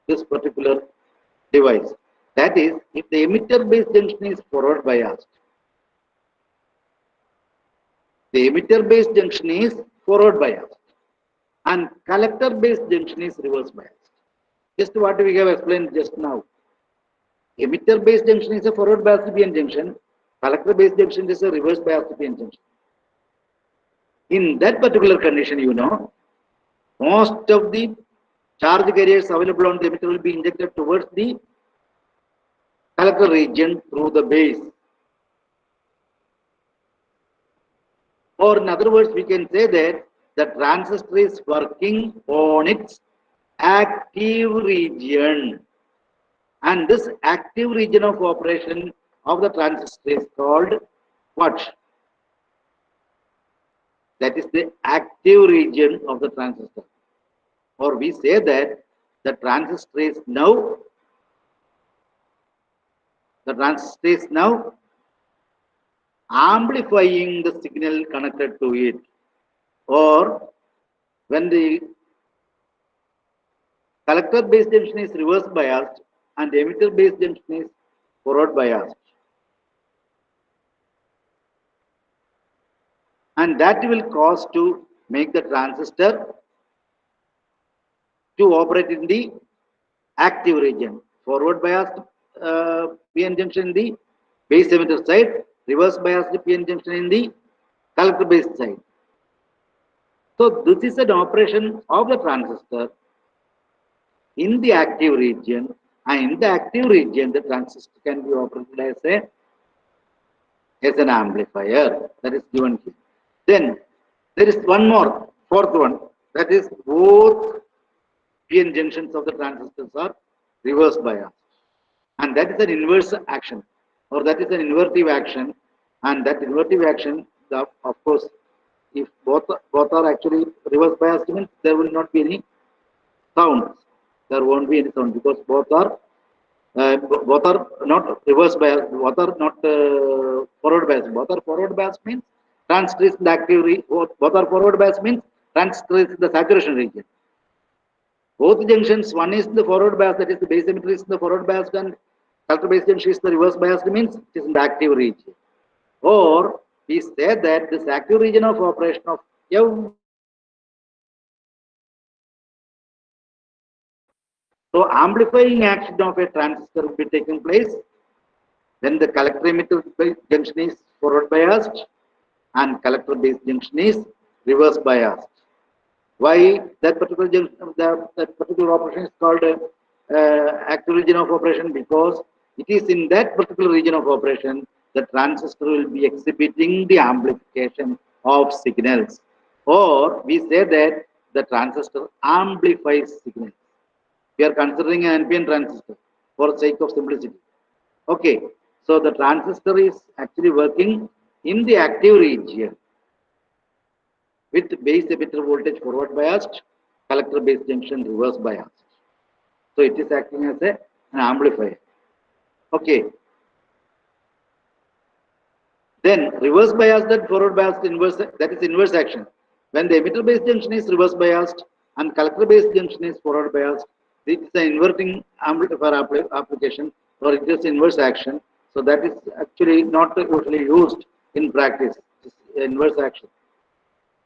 [SPEAKER 1] this particular device? That is, if the emitter-based junction is forward biased, the emitter-based junction is forward biased, and collector-based junction is reverse biased. Just what we have explained just now. Emitter-based junction is a forward biased PN junction. Collector-based junction is a reverse biased PN junction. In that particular condition, you know, most of the charge carriers available on the emitter will be injected towards the collector region through the base. Or in other words, we can say that the transistor is working on its active region. And this active region of operation of the transistor is called what? That is the active region of the transistor. Or we say that the transistor is now amplifying the signal connected to it. Or when the collector based junction is reverse biased and the emitter based junction is forward biased. And that will cause to make the transistor to operate in the active region. Forward biased PN junction in the base emitter side, reverse biased PN junction in the collector based side. So this is an operation of the transistor in the active region, and in the active region the transistor can be operated as an amplifier. That is given here. Then there is one more, fourth one, that is both PN junctions of the transistors are reverse biased, and that is an inverse action, or that is an invertive action. And that invertive action, of course, if both are actually reverse biased, means there will not be any sound. There won't be any sound because both are not reverse biased, both are not forward biased. Both are forward biased means transistor is in the active region. Both are forward biased means transistor is in the saturation region. Both junctions, one is the forward bias, that is the base emitter is the forward biased, and collector base junction is the reverse biased, means it is in the active region. Or we say that this active region of operation of so amplifying action of a transistor will be taking place when the collector emitter junction is forward biased and collector base junction is reverse biased. Why that particular junction, that particular operation is called active region of operation? Because it is in that particular region of operation the transistor will be exhibiting the amplification of signals, or we say that the transistor amplifies signals. We are considering an NPN transistor for the sake of simplicity. Okay, so the transistor is actually working in the active region with base emitter voltage forward biased, collector base junction reverse biased. So it is acting as an amplifier. Okay. Then reverse biased and forward biased inverse, that is inverse action. When the emitter base junction is reverse biased and collector base junction is forward biased, it is an inverting amplifier application, or it is inverse action. So that is actually not usually used in practice. It is inverse action.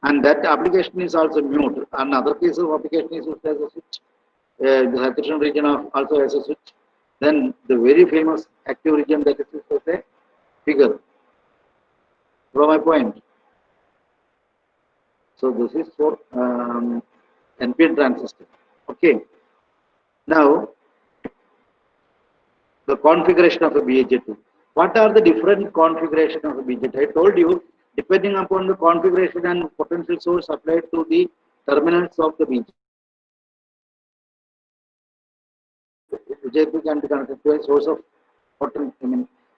[SPEAKER 1] And that application is also mute. Another case of application is used as a switch. The saturation region also as a switch. Then the very famous active region, that is as a figure. Follow my point. So this is for NPN transistor. Okay. Now the configuration of a BJT. What are the different configuration of a BJT? I told you, depending upon the configuration and potential source applied to the terminals of the BJT can be connected to a source of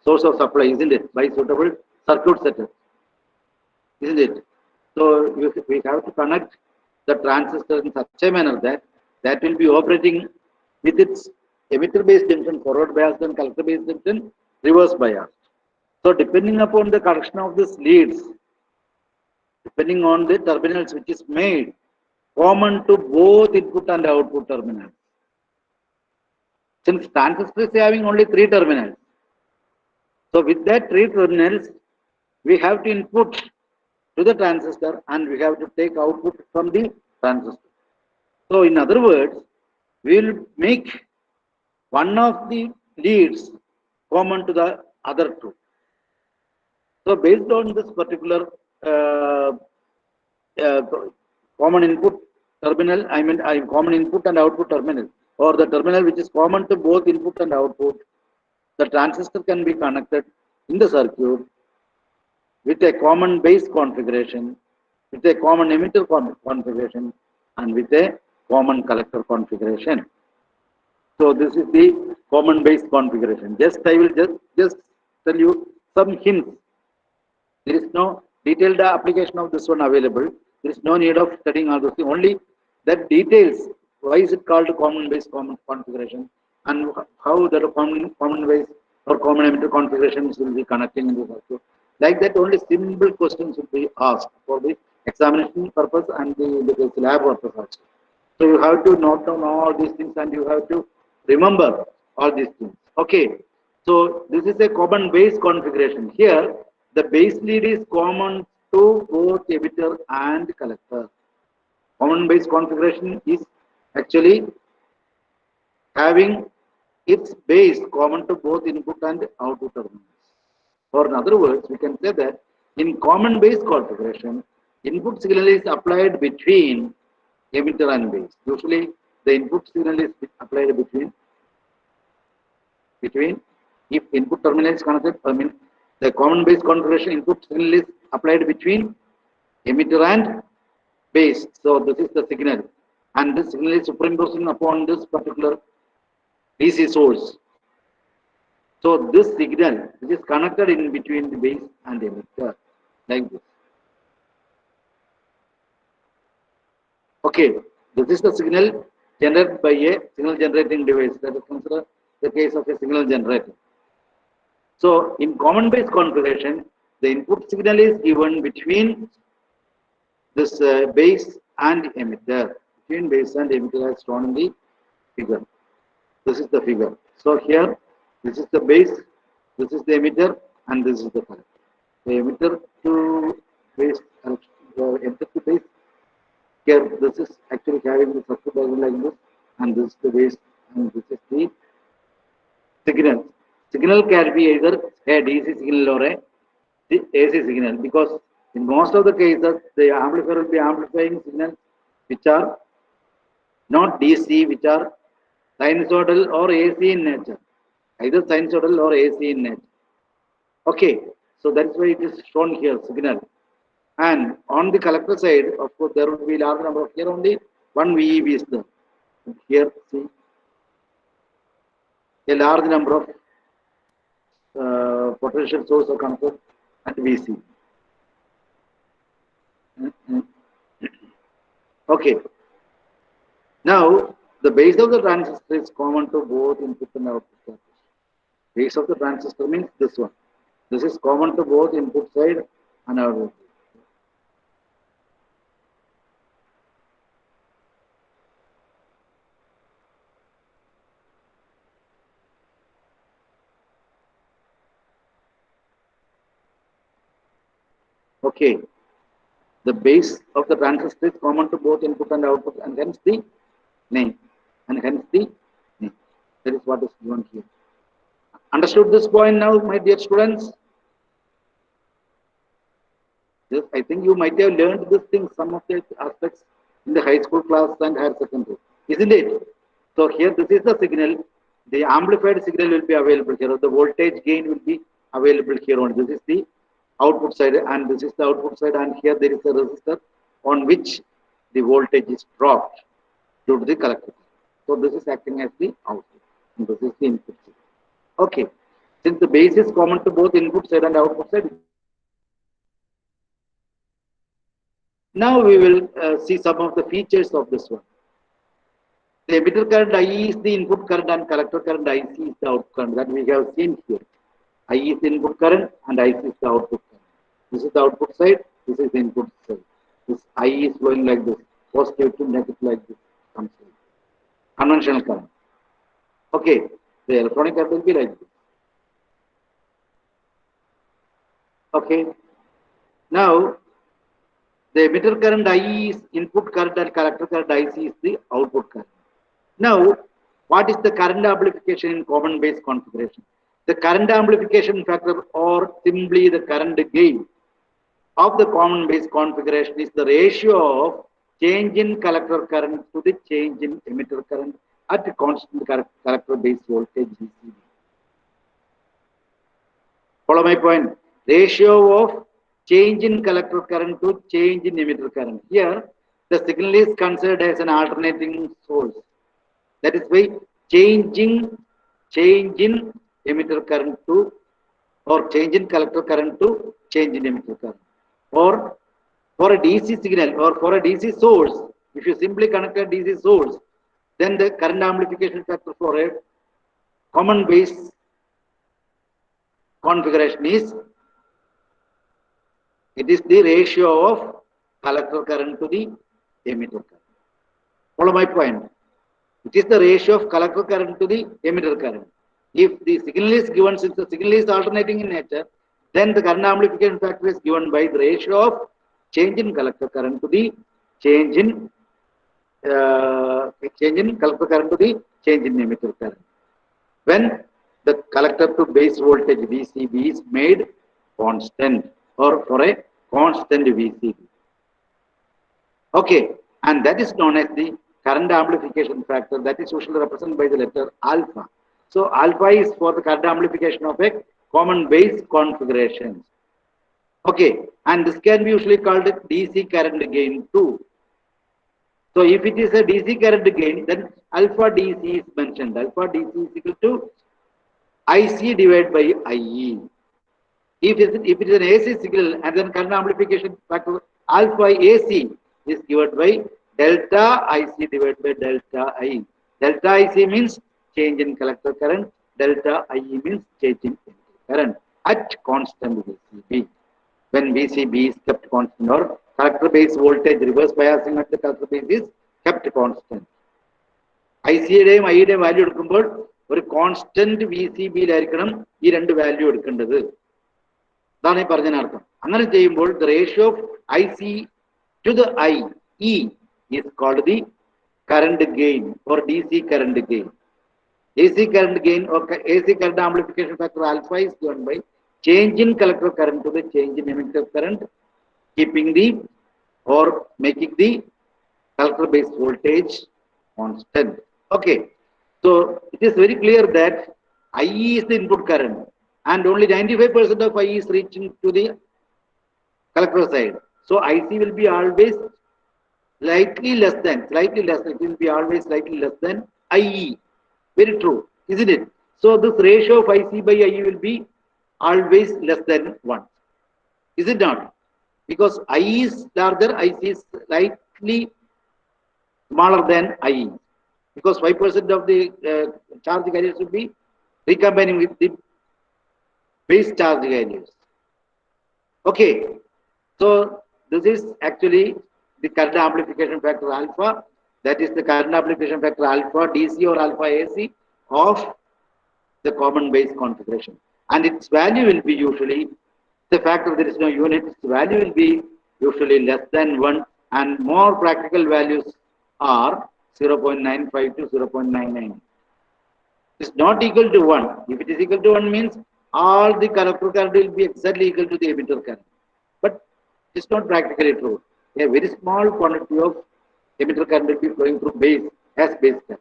[SPEAKER 1] source of supply, isn't it? By suitable circuit setup, isn't it? So we have to connect the transistor in such a manner that will be operating with its emitter based junction forward biased and collector based junction reverse biased. So depending upon the connection of these leads, depending on the terminals which is made, common to both input and output terminals. Since transistor is having only 3 terminals, so with that 3 terminals, we have to input to the transistor and we have to take output from the transistor. So in other words, we will make one of the leads common to the other two. So based on this particular uh, common input terminal, I common input and output terminal, or the terminal which is common to both input and output, the transistor can be connected in the circuit with a common base configuration, with a common emitter configuration, and with a common collector configuration. So this is the common base configuration. I will just tell you some hints. There is no detailed application of this one available. There is no need of studying all those things. Only that details. Why is it called common base common configuration, and how the common base or common emitter configurations will be connecting in the circuit. Like that, only simple questions will be asked for the examination purpose and the lab purpose also. So you have to note down all these things and you have to remember all these things. Okay. So this is a common base configuration. Here, the base lead is common to both emitter and collector. Common base configuration is actually having its base common to both input and output terminals. Or in other words, we can say that in common base configuration, input signal is applied between emitter and base. Usually, the input signal is applied between if input terminal is connected, the common base configuration input signal is applied between emitter and base. So this is the signal, and this signal is superimposing upon this particular DC source. So this signal which is connected in between the base and emitter, like this. Okay, this is the signal generated by a signal generating device. That is considered the case of a signal generator. So in common base configuration, the input signal is given between this base and emitter. Between base and emitter as shown in the figure. This is the figure. So here, this is the base, this is the emitter, and this is the collector. The emitter to base, the emitter to base. Here, this is actually having the circuit diagram like this, and this is the base, and this is the signal. Signal can be either a DC signal or a AC signal, because in most of the cases, the amplifier will be amplifying signals which are not DC, which are sinusoidal or AC in nature, either sinusoidal or AC in nature. Okay, so that's why it is shown here, signal. And on the collector side, of course, there will be large number of, here only one VEB is there. Here, see, a large number of potential source are connected at VC. Okay. Now, the base of the transistor is common to both input and output. Base of the transistor means this one. This is common to both input side and output. Okay. The base of the transistor is common to both input and output, and hence the name. And hence the name. That is what is given here. Understood this point now, my dear students? Yes, I think you might have learned this thing, some of the aspects in the high school class and higher secondary, isn't it? So here, this is the signal. The amplified signal will be available here. The voltage gain will be available here on. This is the output side, and this is the output side, and here there is a resistor on which the voltage is dropped due to the collector. So this is acting as the output, and this is the input side. Okay, since the base is common to both input side and output side, now we will see some of the features of this one. The emitter current IE is the input current and collector current IC is the output current that we have seen here. I is the input current and IC is the output current. This is the output side, this is the input side. This I is flowing like this, positive to negative like this. Comes like conventional current. Okay, the electronic current will be like this. Okay, now the emitter current I is input current and collector current IC is the output current. Now, what is the current amplification in common base configuration? The current amplification factor or simply the current gain of the common base configuration is the ratio of change in collector current to the change in emitter current at a constant collector base voltage VCB. Follow my point. Ratio of change in collector current to change in emitter current. Here, the signal is considered as an alternating source. That is why change in emitter current to or change in collector current to change in emitter current. Or for a DC signal or for a DC source, if you simply connect a DC source, then the current amplification factor for a common base configuration is the ratio of collector current to the emitter current. Follow my point. It is the ratio of collector current to the emitter current. If the signal is given, since the signal is alternating in nature, then the current amplification factor is given by the ratio of change in collector current to the change in collector current to the change in emitter current. When the collector to base voltage VCB is made constant or for a constant VCB. Okay, and that is known as the current amplification factor, that is usually represented by the letter alpha. So alpha is for the current amplification of a common base configuration. Okay, and this can be usually called DC current gain too. So if it is a DC current gain, then alpha DC is mentioned. Alpha DC is equal to IC divided by IE. If it is an AC signal and then current amplification factor alpha AC is given by delta IC divided by delta I. Delta IC means change in collector current, delta IE means change in current at constant VCB. When VCB is kept constant or collector base voltage reverse biasing at the collector base is kept constant. IC യുടെയും I യുടെയും value എടുക്കുമ്പോൾ ഒരു constant VCB യിലായിരിക്കണം ഈ രണ്ട് value എടുക്കേണ്ടത്. അതാണ് ഈ പറഞ്ഞതിനർത്ഥം. അങ്ങനെ ചെയ്യുമ്പോൾ the ratio of IC to the IE is called the current gain or DC current gain. AC current gain or AC current amplification factor alpha is given by change in collector current to the change in emitter current, keeping the or making the collector base voltage constant. Okay, so it is very clear that IE is the input current and only 95% of IE is reaching to the collector side. So IC will be always slightly less than, it will be always slightly less than IE. Very true, isn't it? So this ratio of IC by IE will be always less than 1. Is it not? Because IE is larger, IC is slightly smaller than IE. Because 5% of the charge carriers will be recombining with the base charge carriers. Okay, so this is actually the current amplification factor alpha, that is the current amplification factor alpha DC or alpha AC of the common base configuration. And its value will be usually, the fact that there is no unit, its value will be usually less than 1 and more practical values are 0.95 to 0.99. It's not equal to 1. If it is equal to 1 means all the collector current will be exactly equal to the emitter current. But it's not practically true. A very small quantity of emitter current will be flowing through base as base current.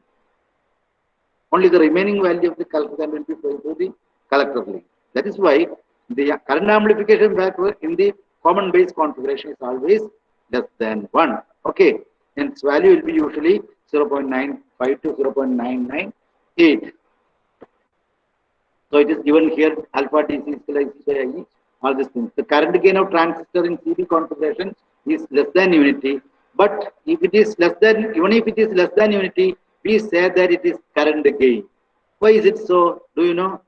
[SPEAKER 1] Only the remaining value of the collector current will be flowing through the collector link. That is why the current amplification factor in the common base configuration is always less than 1. Okay, and its value will be usually 0.95 to 0.998. So it is given here alpha DC is IC by IE, all these things. The current gain of transistor in CD configuration is less than unity, but if it is less than, even if it is less than unity, we say that it is current gain. Why is it so? Do you know?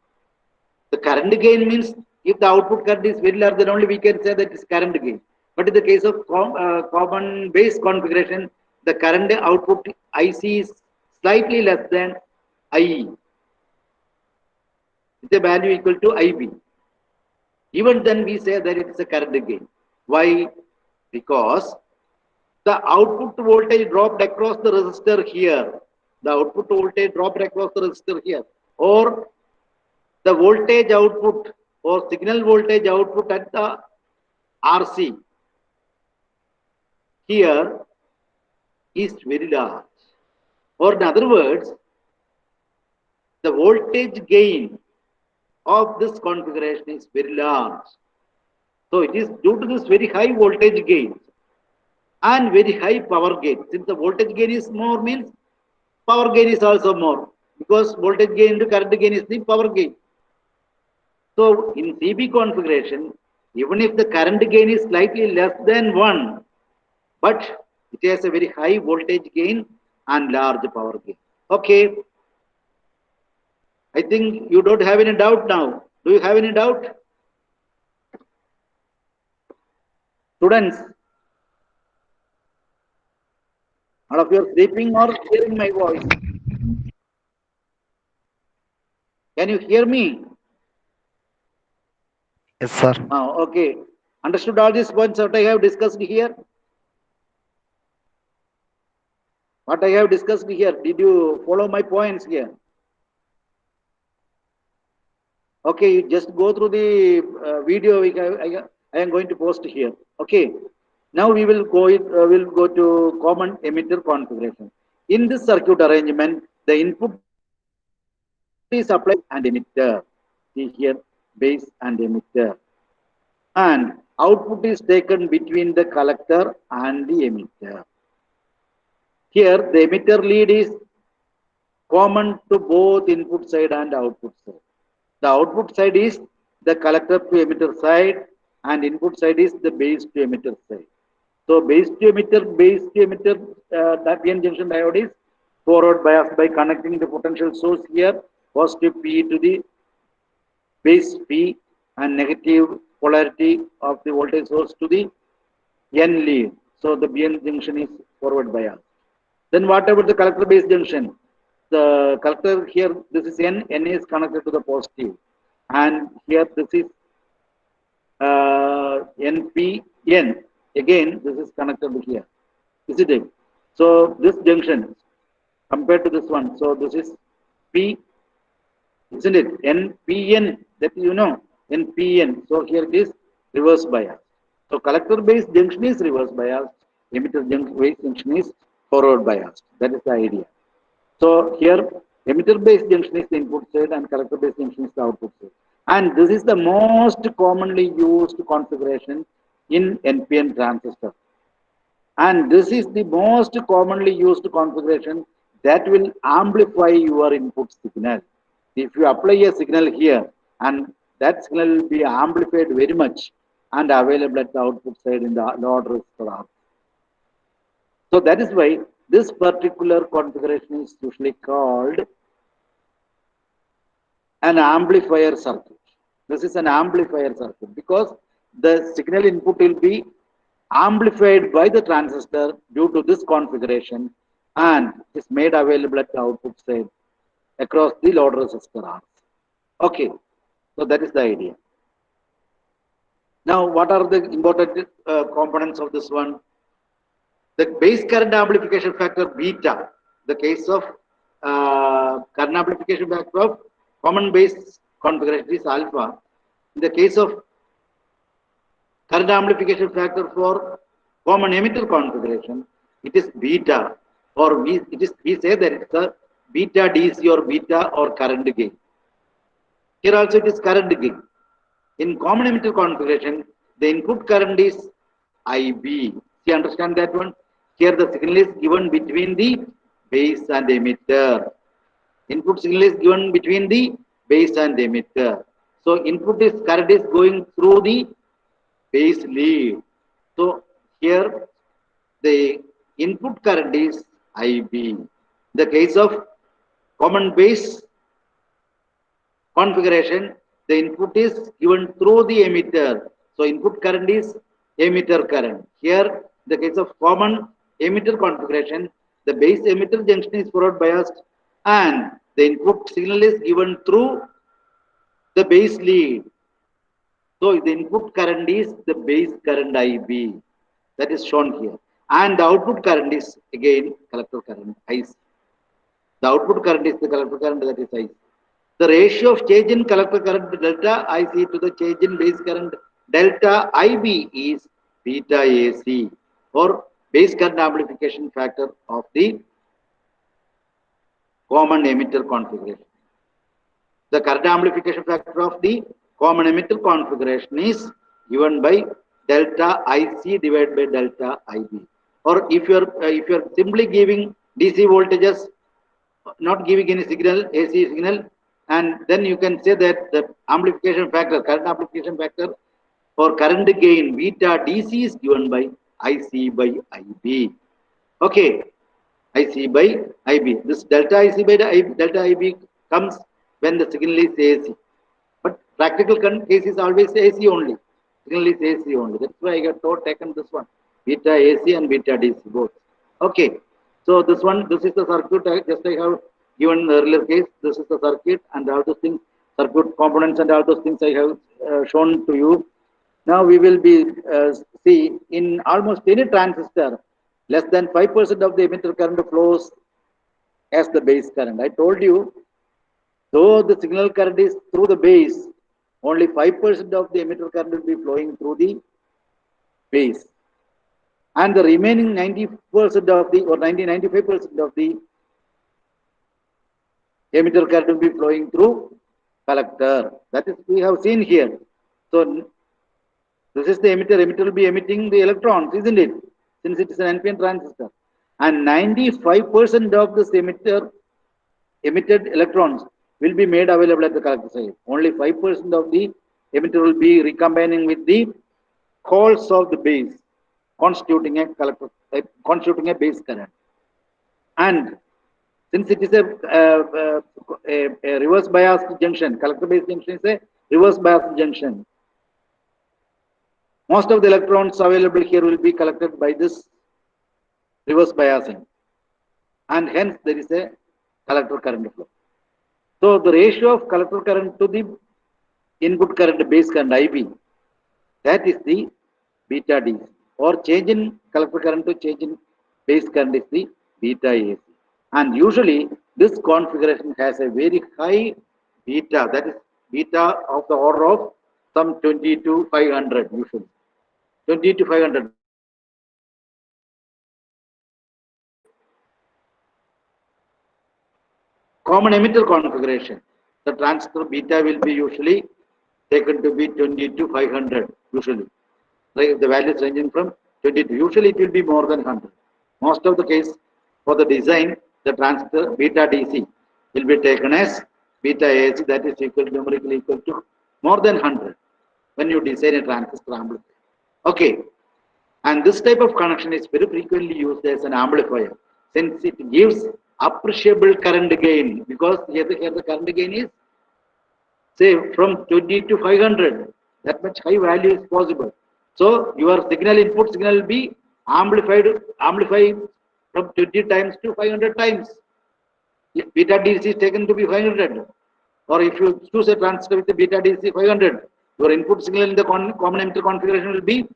[SPEAKER 1] The current gain means if the output current is very large, then only we can say that it's current gain. But in the case of common base configuration, the current output IC is slightly less than IE, with a value equal to IB. Even then we say that it is a current gain. Why? Because the output voltage dropped across the resistor here. The output voltage dropped across the resistor here. Or the voltage output or signal voltage output at the RC here is very large. Or in other words, the voltage gain of this configuration is very large. So it is due to this very high voltage gain and very high power gain. Since the voltage gain is more, means power gain is also more, because voltage gain into current gain is the power gain. So in CB configuration, even if the current gain is slightly less than 1, but it has a very high voltage gain and large power gain. Okay. I think you don't have any doubt now. Do you have any doubt? Students, all of you are sleeping or hearing my voice? Can you hear me?
[SPEAKER 2] Yes, sir.
[SPEAKER 1] Okay. Understood all these points that I have discussed here? What I have discussed here, did you follow my points here? Okay, you just go through the video I am going to post here. Okay. Now we will go to common emitter configuration. In this circuit arrangement, the input is applied and emitter. See here, base and emitter. And output is taken between the collector and the emitter. Here, the emitter lead is common to both input side and output side. The output side is the collector to emitter side, and input side is the base to emitter side. So base to emitter PN junction diode is forward bias by connecting the potential source here, positive P to the base P and negative polarity of the voltage source to the N lead. So the BN junction is forward bias. Then what about the collector base junction? The collector here, this is N is connected to the positive. And here this is NPN. Again, this is connected here. Is it? So this junction compared to this one, so this is P, isn't it? NPN, that you know, NPN. So here it is reverse bias. So collector base junction is reverse bias, emitter base junction is forward bias. That is the idea. So here emitter base junction is the input side and collector base junction is the output side. And this is the most commonly used configuration in NPN transistor. And this is the most commonly used configuration that will amplify your input signal. If you apply a signal here, and that signal will be amplified very much and available at the output side in the load resistor. So that is why this particular configuration is usually called an amplifier circuit. This is an amplifier circuit because the signal input will be amplified by the transistor due to this configuration and is made available at the output side across the load resistor arms. Okay, so that is the idea. Now, what are the important components of this one? The base current amplification factor beta, the case of current amplification factor of common base configuration is alpha. In the case of current amplification factor for common emitter configuration, it is beta, or we say that it's a beta DC or beta or current gain. Here also it is current gain. In common emitter configuration, the input current is IB. You understand that one? Here the signal is given between the base and emitter. Input signal is given between the base and emitter. So input is current is going through the base lead. So here the input current is IB. The case of common base configuration, the input is given through the emitter. So input current is emitter current. Here, in the case of common emitter configuration, the base emitter junction is forward biased and the input signal is given through the base lead. So the input current is the base current IB, that is shown here. And the output current is again collector current IC. The output current is the collector current, that is IC. The ratio of change in collector current delta IC to the change in base current delta IB is beta AC, or base current amplification factor of the common emitter configuration. The current amplification factor of the common emitter configuration is given by delta IC divided by delta IB. Or if you're simply giving DC voltages, not giving any signal, AC signal, and then you can say that the amplification factor, current amplification factor for current gain beta DC is given by IC by IB. Okay, IC by IB. This delta IC by delta IB comes when the signal is AC. But practical case is always AC only. Signal is AC only. That's why I got taken this one. Beta AC and beta DC both. Okay. So this is the circuit just I have given in the earlier case. This is the circuit and all those things, circuit components and all those things I have shown to you. Now we will be see in almost any transistor, less than 5% of the emitter current flows as the base current. I told you, though the signal current is through the base, only 5% of the emitter current will be flowing through the base. And the remaining 90% of the, or 95% of the emitter current will be flowing through collector. That is, we have seen here. So this is the emitter. Emitter will be emitting the electrons, isn't it? Since it is an NPN transistor. And 95% of this emitted electrons will be made available at the collector side. Only 5% of the emitter will be recombining with the holes of the base, constituting a base current. And since it is a reverse biased junction, collector base junction is a reverse biased junction. Most of the electrons available here will be collected by this reverse biasing, and hence there is a collector current flow. So the ratio of collector current to the input current, base current IB, that is the beta DC, or change in collector current to change in base current is the beta AC. And usually this configuration has a very high beta, that is beta of the order of some 20 to 500 usually. 20 to 500. Common emitter configuration, the transistor beta will be usually taken to be 20 to 500 usually. Like the values ranging from 20 to, usually it will be more than 100. Most of the case for the design, the transistor beta DC will be taken as beta AC, that is numerically equal to more than 100 when you design a transistor amplifier. Okay. And this type of connection is very frequently used as an amplifier, since it gives appreciable current gain, because here the current gain is, say, from 20 to 500, that much high value is possible. So your signal, input signal will be amplified from 20 times to 500 times. If beta DC is taken to be 500, or if you choose a transistor with the beta DC 500, your input signal in the common emitter configuration will be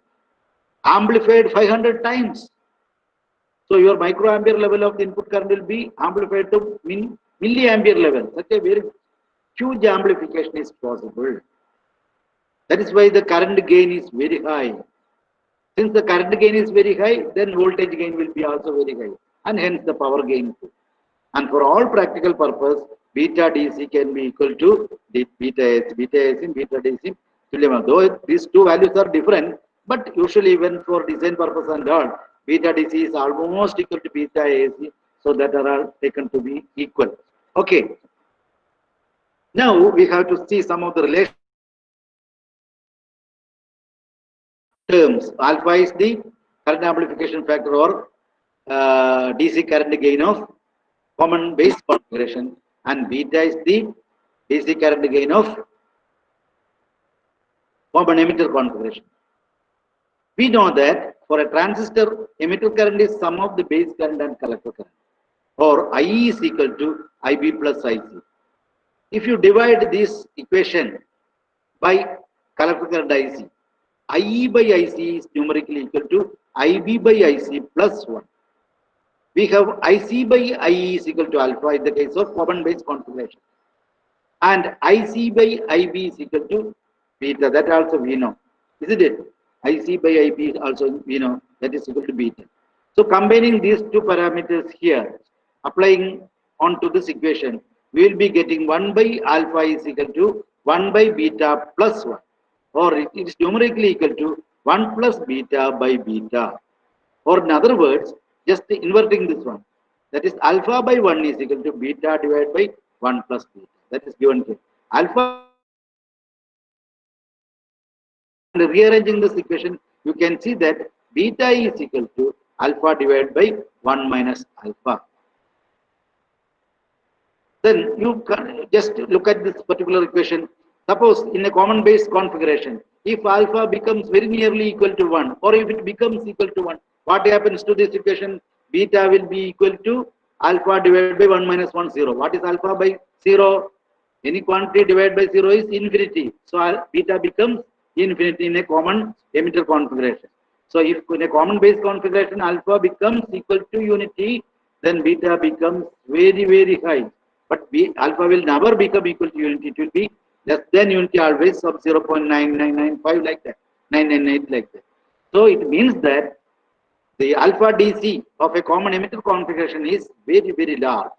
[SPEAKER 1] amplified 500 times. So your microampere level of the input current will be amplified to milliampere level. Such a very huge amplification is possible. That is why the current gain is very high. Since the current gain is very high, then voltage gain will be also very high, and hence the power gain too. And for all practical purpose, beta DC can be equal to beta AC and beta DC. Though these two values are different, but usually even for design purpose and all, beta DC is almost equal to beta AC, so that are all taken to be equal. Okay. Now we have to see some of the relation terms. Alpha is the current amplification factor, or DC current gain of common base configuration, and beta is the DC current gain of common emitter configuration. We know that for a transistor, emitter current is sum of the base current and collector current, or IE is equal to IB plus IC. If you divide this equation by collector current IC, IE by IC is numerically equal to IB by IC plus 1. We have IC by IE is equal to alpha in the case of common base configuration. And IC by IB is equal to beta. That also we know, isn't it? IC by IB is also we know that is equal to beta. So combining these two parameters here, applying onto this equation, we will be getting 1 by alpha is equal to 1 by beta plus 1, or it is numerically equal to 1 plus beta by beta. Or in other words, just inverting this one, that is alpha by 1 is equal to beta divided by 1 plus beta. That is given here. Alpha, and rearranging this equation, you can see that beta is equal to alpha divided by 1 minus alpha. Then you can just look at this particular equation. Suppose in a common base configuration, if alpha becomes very nearly equal to 1, or if it becomes equal to 1, what happens to this equation? Beta will be equal to alpha divided by 1 minus 1, 0. What is alpha by 0? Any quantity divided by 0 is infinity. So beta becomes infinity in a common emitter configuration. So if in a common base configuration alpha becomes equal to unity, then beta becomes very, very high. But alpha will never become equal to unity. It will be less than unity always, of 0.9995 like that, 998 like that. So it means that the alpha DC of a common emitter configuration is very, very large.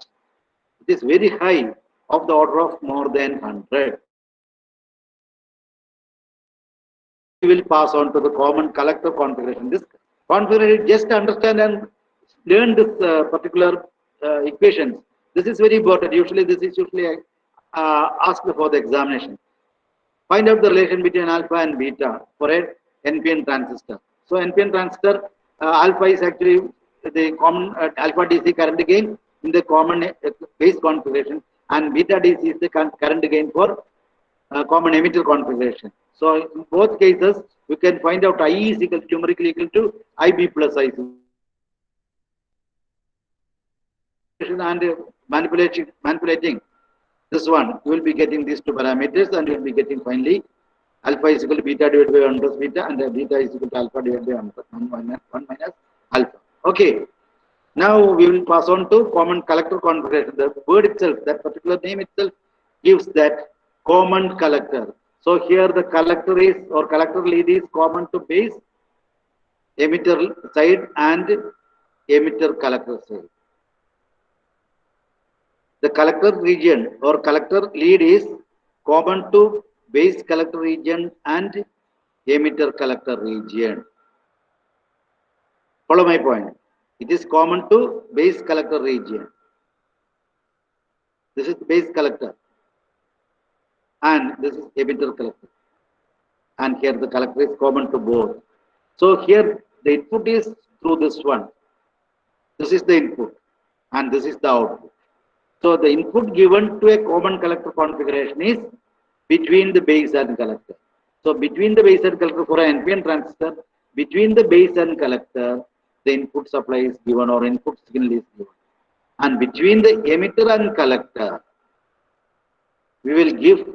[SPEAKER 1] It is very high, of the order of more than 100. We will pass on to the common collector configuration. This configuration, just understand and learn this particular equations. This is very important. Usually, this is usually asked before the examination. Find out the relation between alpha and beta for a NPN transistor. So, NPN transistor, alpha is actually the common alpha DC current gain in the common base configuration, and beta DC is the current gain for common emitter configuration. So, in both cases, we can find out IE is equal to numerically equal to IB plus IC. And manipulating this one, you will be getting these two parameters, and you will be getting finally alpha is equal to beta divided by 1 plus beta, and beta is equal to alpha divided by 1 minus alpha. Okay. Now we will pass on to common collector configuration. The word itself, that particular name itself, gives that common collector. So here the collector is, or collector lead is common to base, emitter side, and emitter collector side. The collector region or collector lead is common to base collector region and emitter collector region. Follow my point. It is common to base collector region. This is base collector, and this is emitter collector. And here the collector is common to both. So here the input is through this one. This is the input, and this is the output. So the input given to a common collector configuration is between the base and collector. So between the base and collector for an NPN transistor, between the base and collector, the input supply is given, or input signal is given. And between the emitter and collector, we will give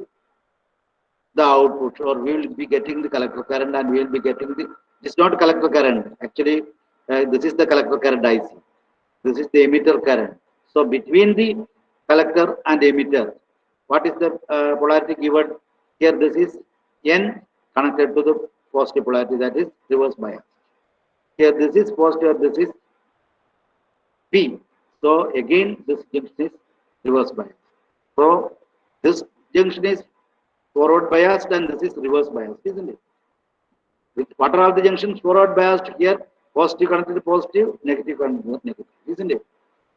[SPEAKER 1] the output, or we will be getting the collector current, and we will be getting the, it's not collector current. Actually, this is the collector current IC. This is the emitter current. So between the collector and emitter, what is the polarity given? Here this is N connected to the positive polarity, that is reverse bias. Here this is positive, this is P. So again this junction is reverse bias. So this junction is forward biased, and this is reverse biased, isn't it? What are all the junctions forward biased? Here positive connected to positive, negative connected to negative, isn't it?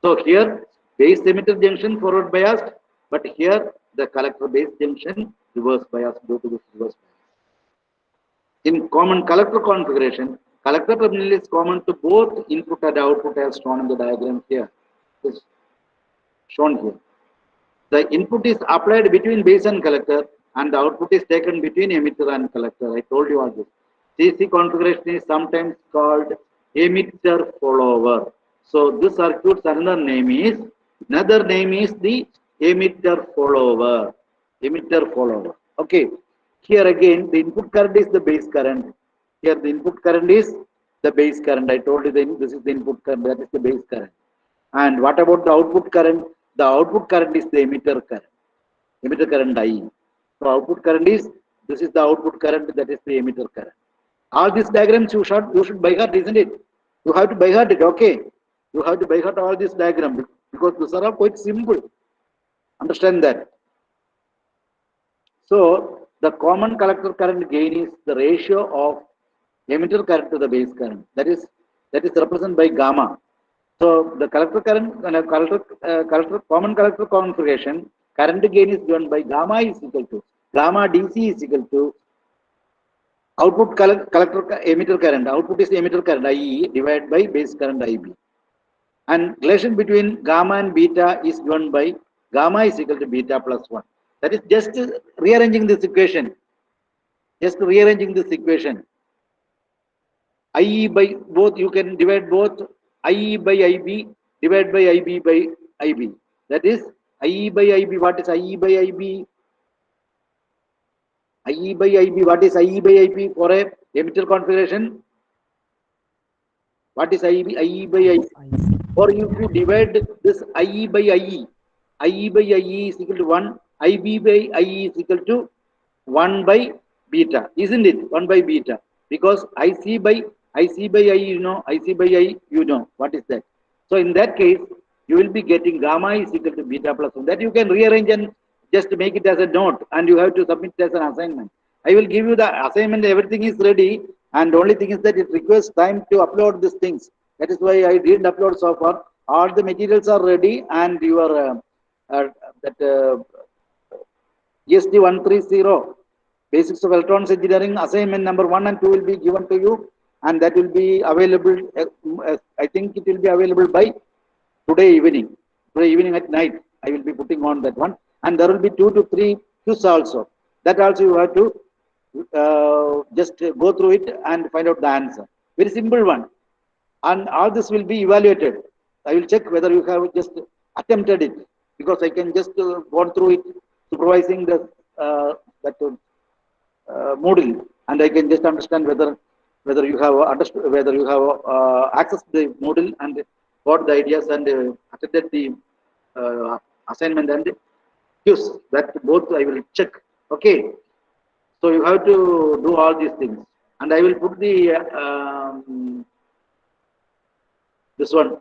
[SPEAKER 1] So here base emitter junction forward biased, but here the collector base junction reverse biased due to this reverse bias. In common collector configuration, collector terminal is common to both input and output, as shown in the diagram here. This is shown here. The input is applied between base and collector, and the output is taken between emitter and collector. I told you all this. CC configuration is sometimes called emitter follower. So this circuit's another name is the emitter follower. Emitter follower. Okay. Here again, the input current is the base current. Here the input current is the base current. I told you this is the input current, that is the base current. And what about the output current? The output current is the emitter current. Emitter current IE. So output current is, this is the output current, that is the emitter current. All these diagrams you should by heart, isn't it? You have to by heart it, okay? You have to by heart all these diagrams because these are all quite simple. Understand that. So the common collector current gain is the ratio of emitter current to the base current. That is represented by gamma. So the collector current, common collector configuration, current gain is given by gamma is equal to gamma DC is equal to output collector emitter current. Output is emitter current IE divided by base current IB. And relation between gamma and beta is given by gamma is equal to beta plus 1. That is just rearranging this equation. Just rearranging this equation. IE by both, you can divide both IE by IB, divide by IB by IB. That is IE by IB. What is IE by IB? IE by IB. What is IE by IB for a emitter configuration? What is IE by IB? Or if you divide this IE by IE, IE by IE is equal to 1, IB by IE is equal to 1 by beta, isn't it? 1 by beta. Because IC by I, you know, IC by I, you know. What is that? So in that case, you will be getting gamma is equal to beta plus 1. That you can rearrange and just make it as a note, and you have to submit it as an assignment. I will give you the assignment, everything is ready, and the only thing is that it requires time to upload these things. That is why I didn't upload so far. All the materials are ready, and your ESD 130 Basics of Electronics Engineering assignment number 1 and 2 will be given to you, and that will be available. I think it will be available by today evening. Today evening at night, I will be putting on that one, and there will be 2 to 3 quiz also. That also you have to just go through it and find out the answer. Very simple one. And all this will be evaluated. I will check whether you have just attempted it, because I can just go through it, supervising the Moodle, and I can just understand whether you have understood, whether you have accessed the Moodle and got the ideas and attended the assignment and use that both I will check. Okay, so you have to do all these things, and I will put the this one,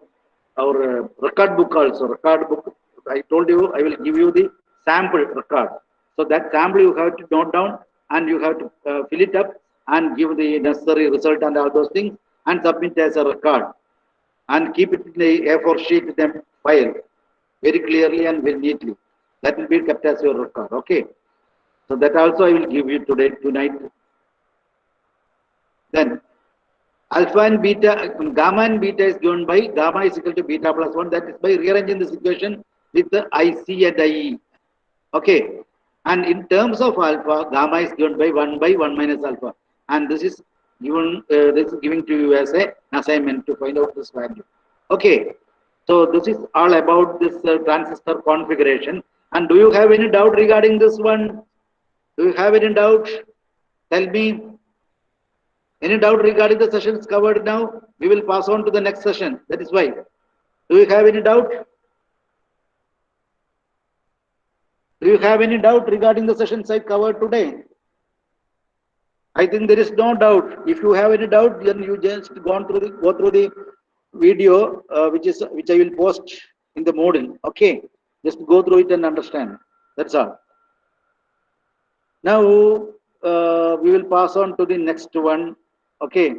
[SPEAKER 1] our record book also. Record book, I told you I will give you the sample record. So that sample you have to note down, and you have to fill it up and give the necessary result and all those things, and submit as a record, and keep it in the A4 sheet then file very clearly and very neatly. That will be kept as your record. Okay. So that also I will give you tonight. Then alpha and beta, gamma and beta is given by gamma is equal to beta plus 1. That is by rearranging this equation with the IC and IE. Okay. And in terms of alpha, gamma is given by 1 minus alpha. And this is given, giving to you as an assignment to find out this value. Okay. So this is all about this transistor configuration. And do you have any doubt regarding this one? Do you have any doubt? Tell me. Any doubt regarding the sessions covered now? We will pass on to the next session. That is why. Do you have any doubt? Do you have any doubt regarding the sessions I covered today? I think there is no doubt. If you have any doubt, then you just go through the video, which I will post in the Moodle. Okay, just go through it and understand. That's all. Now we will pass on to the next one. Okay.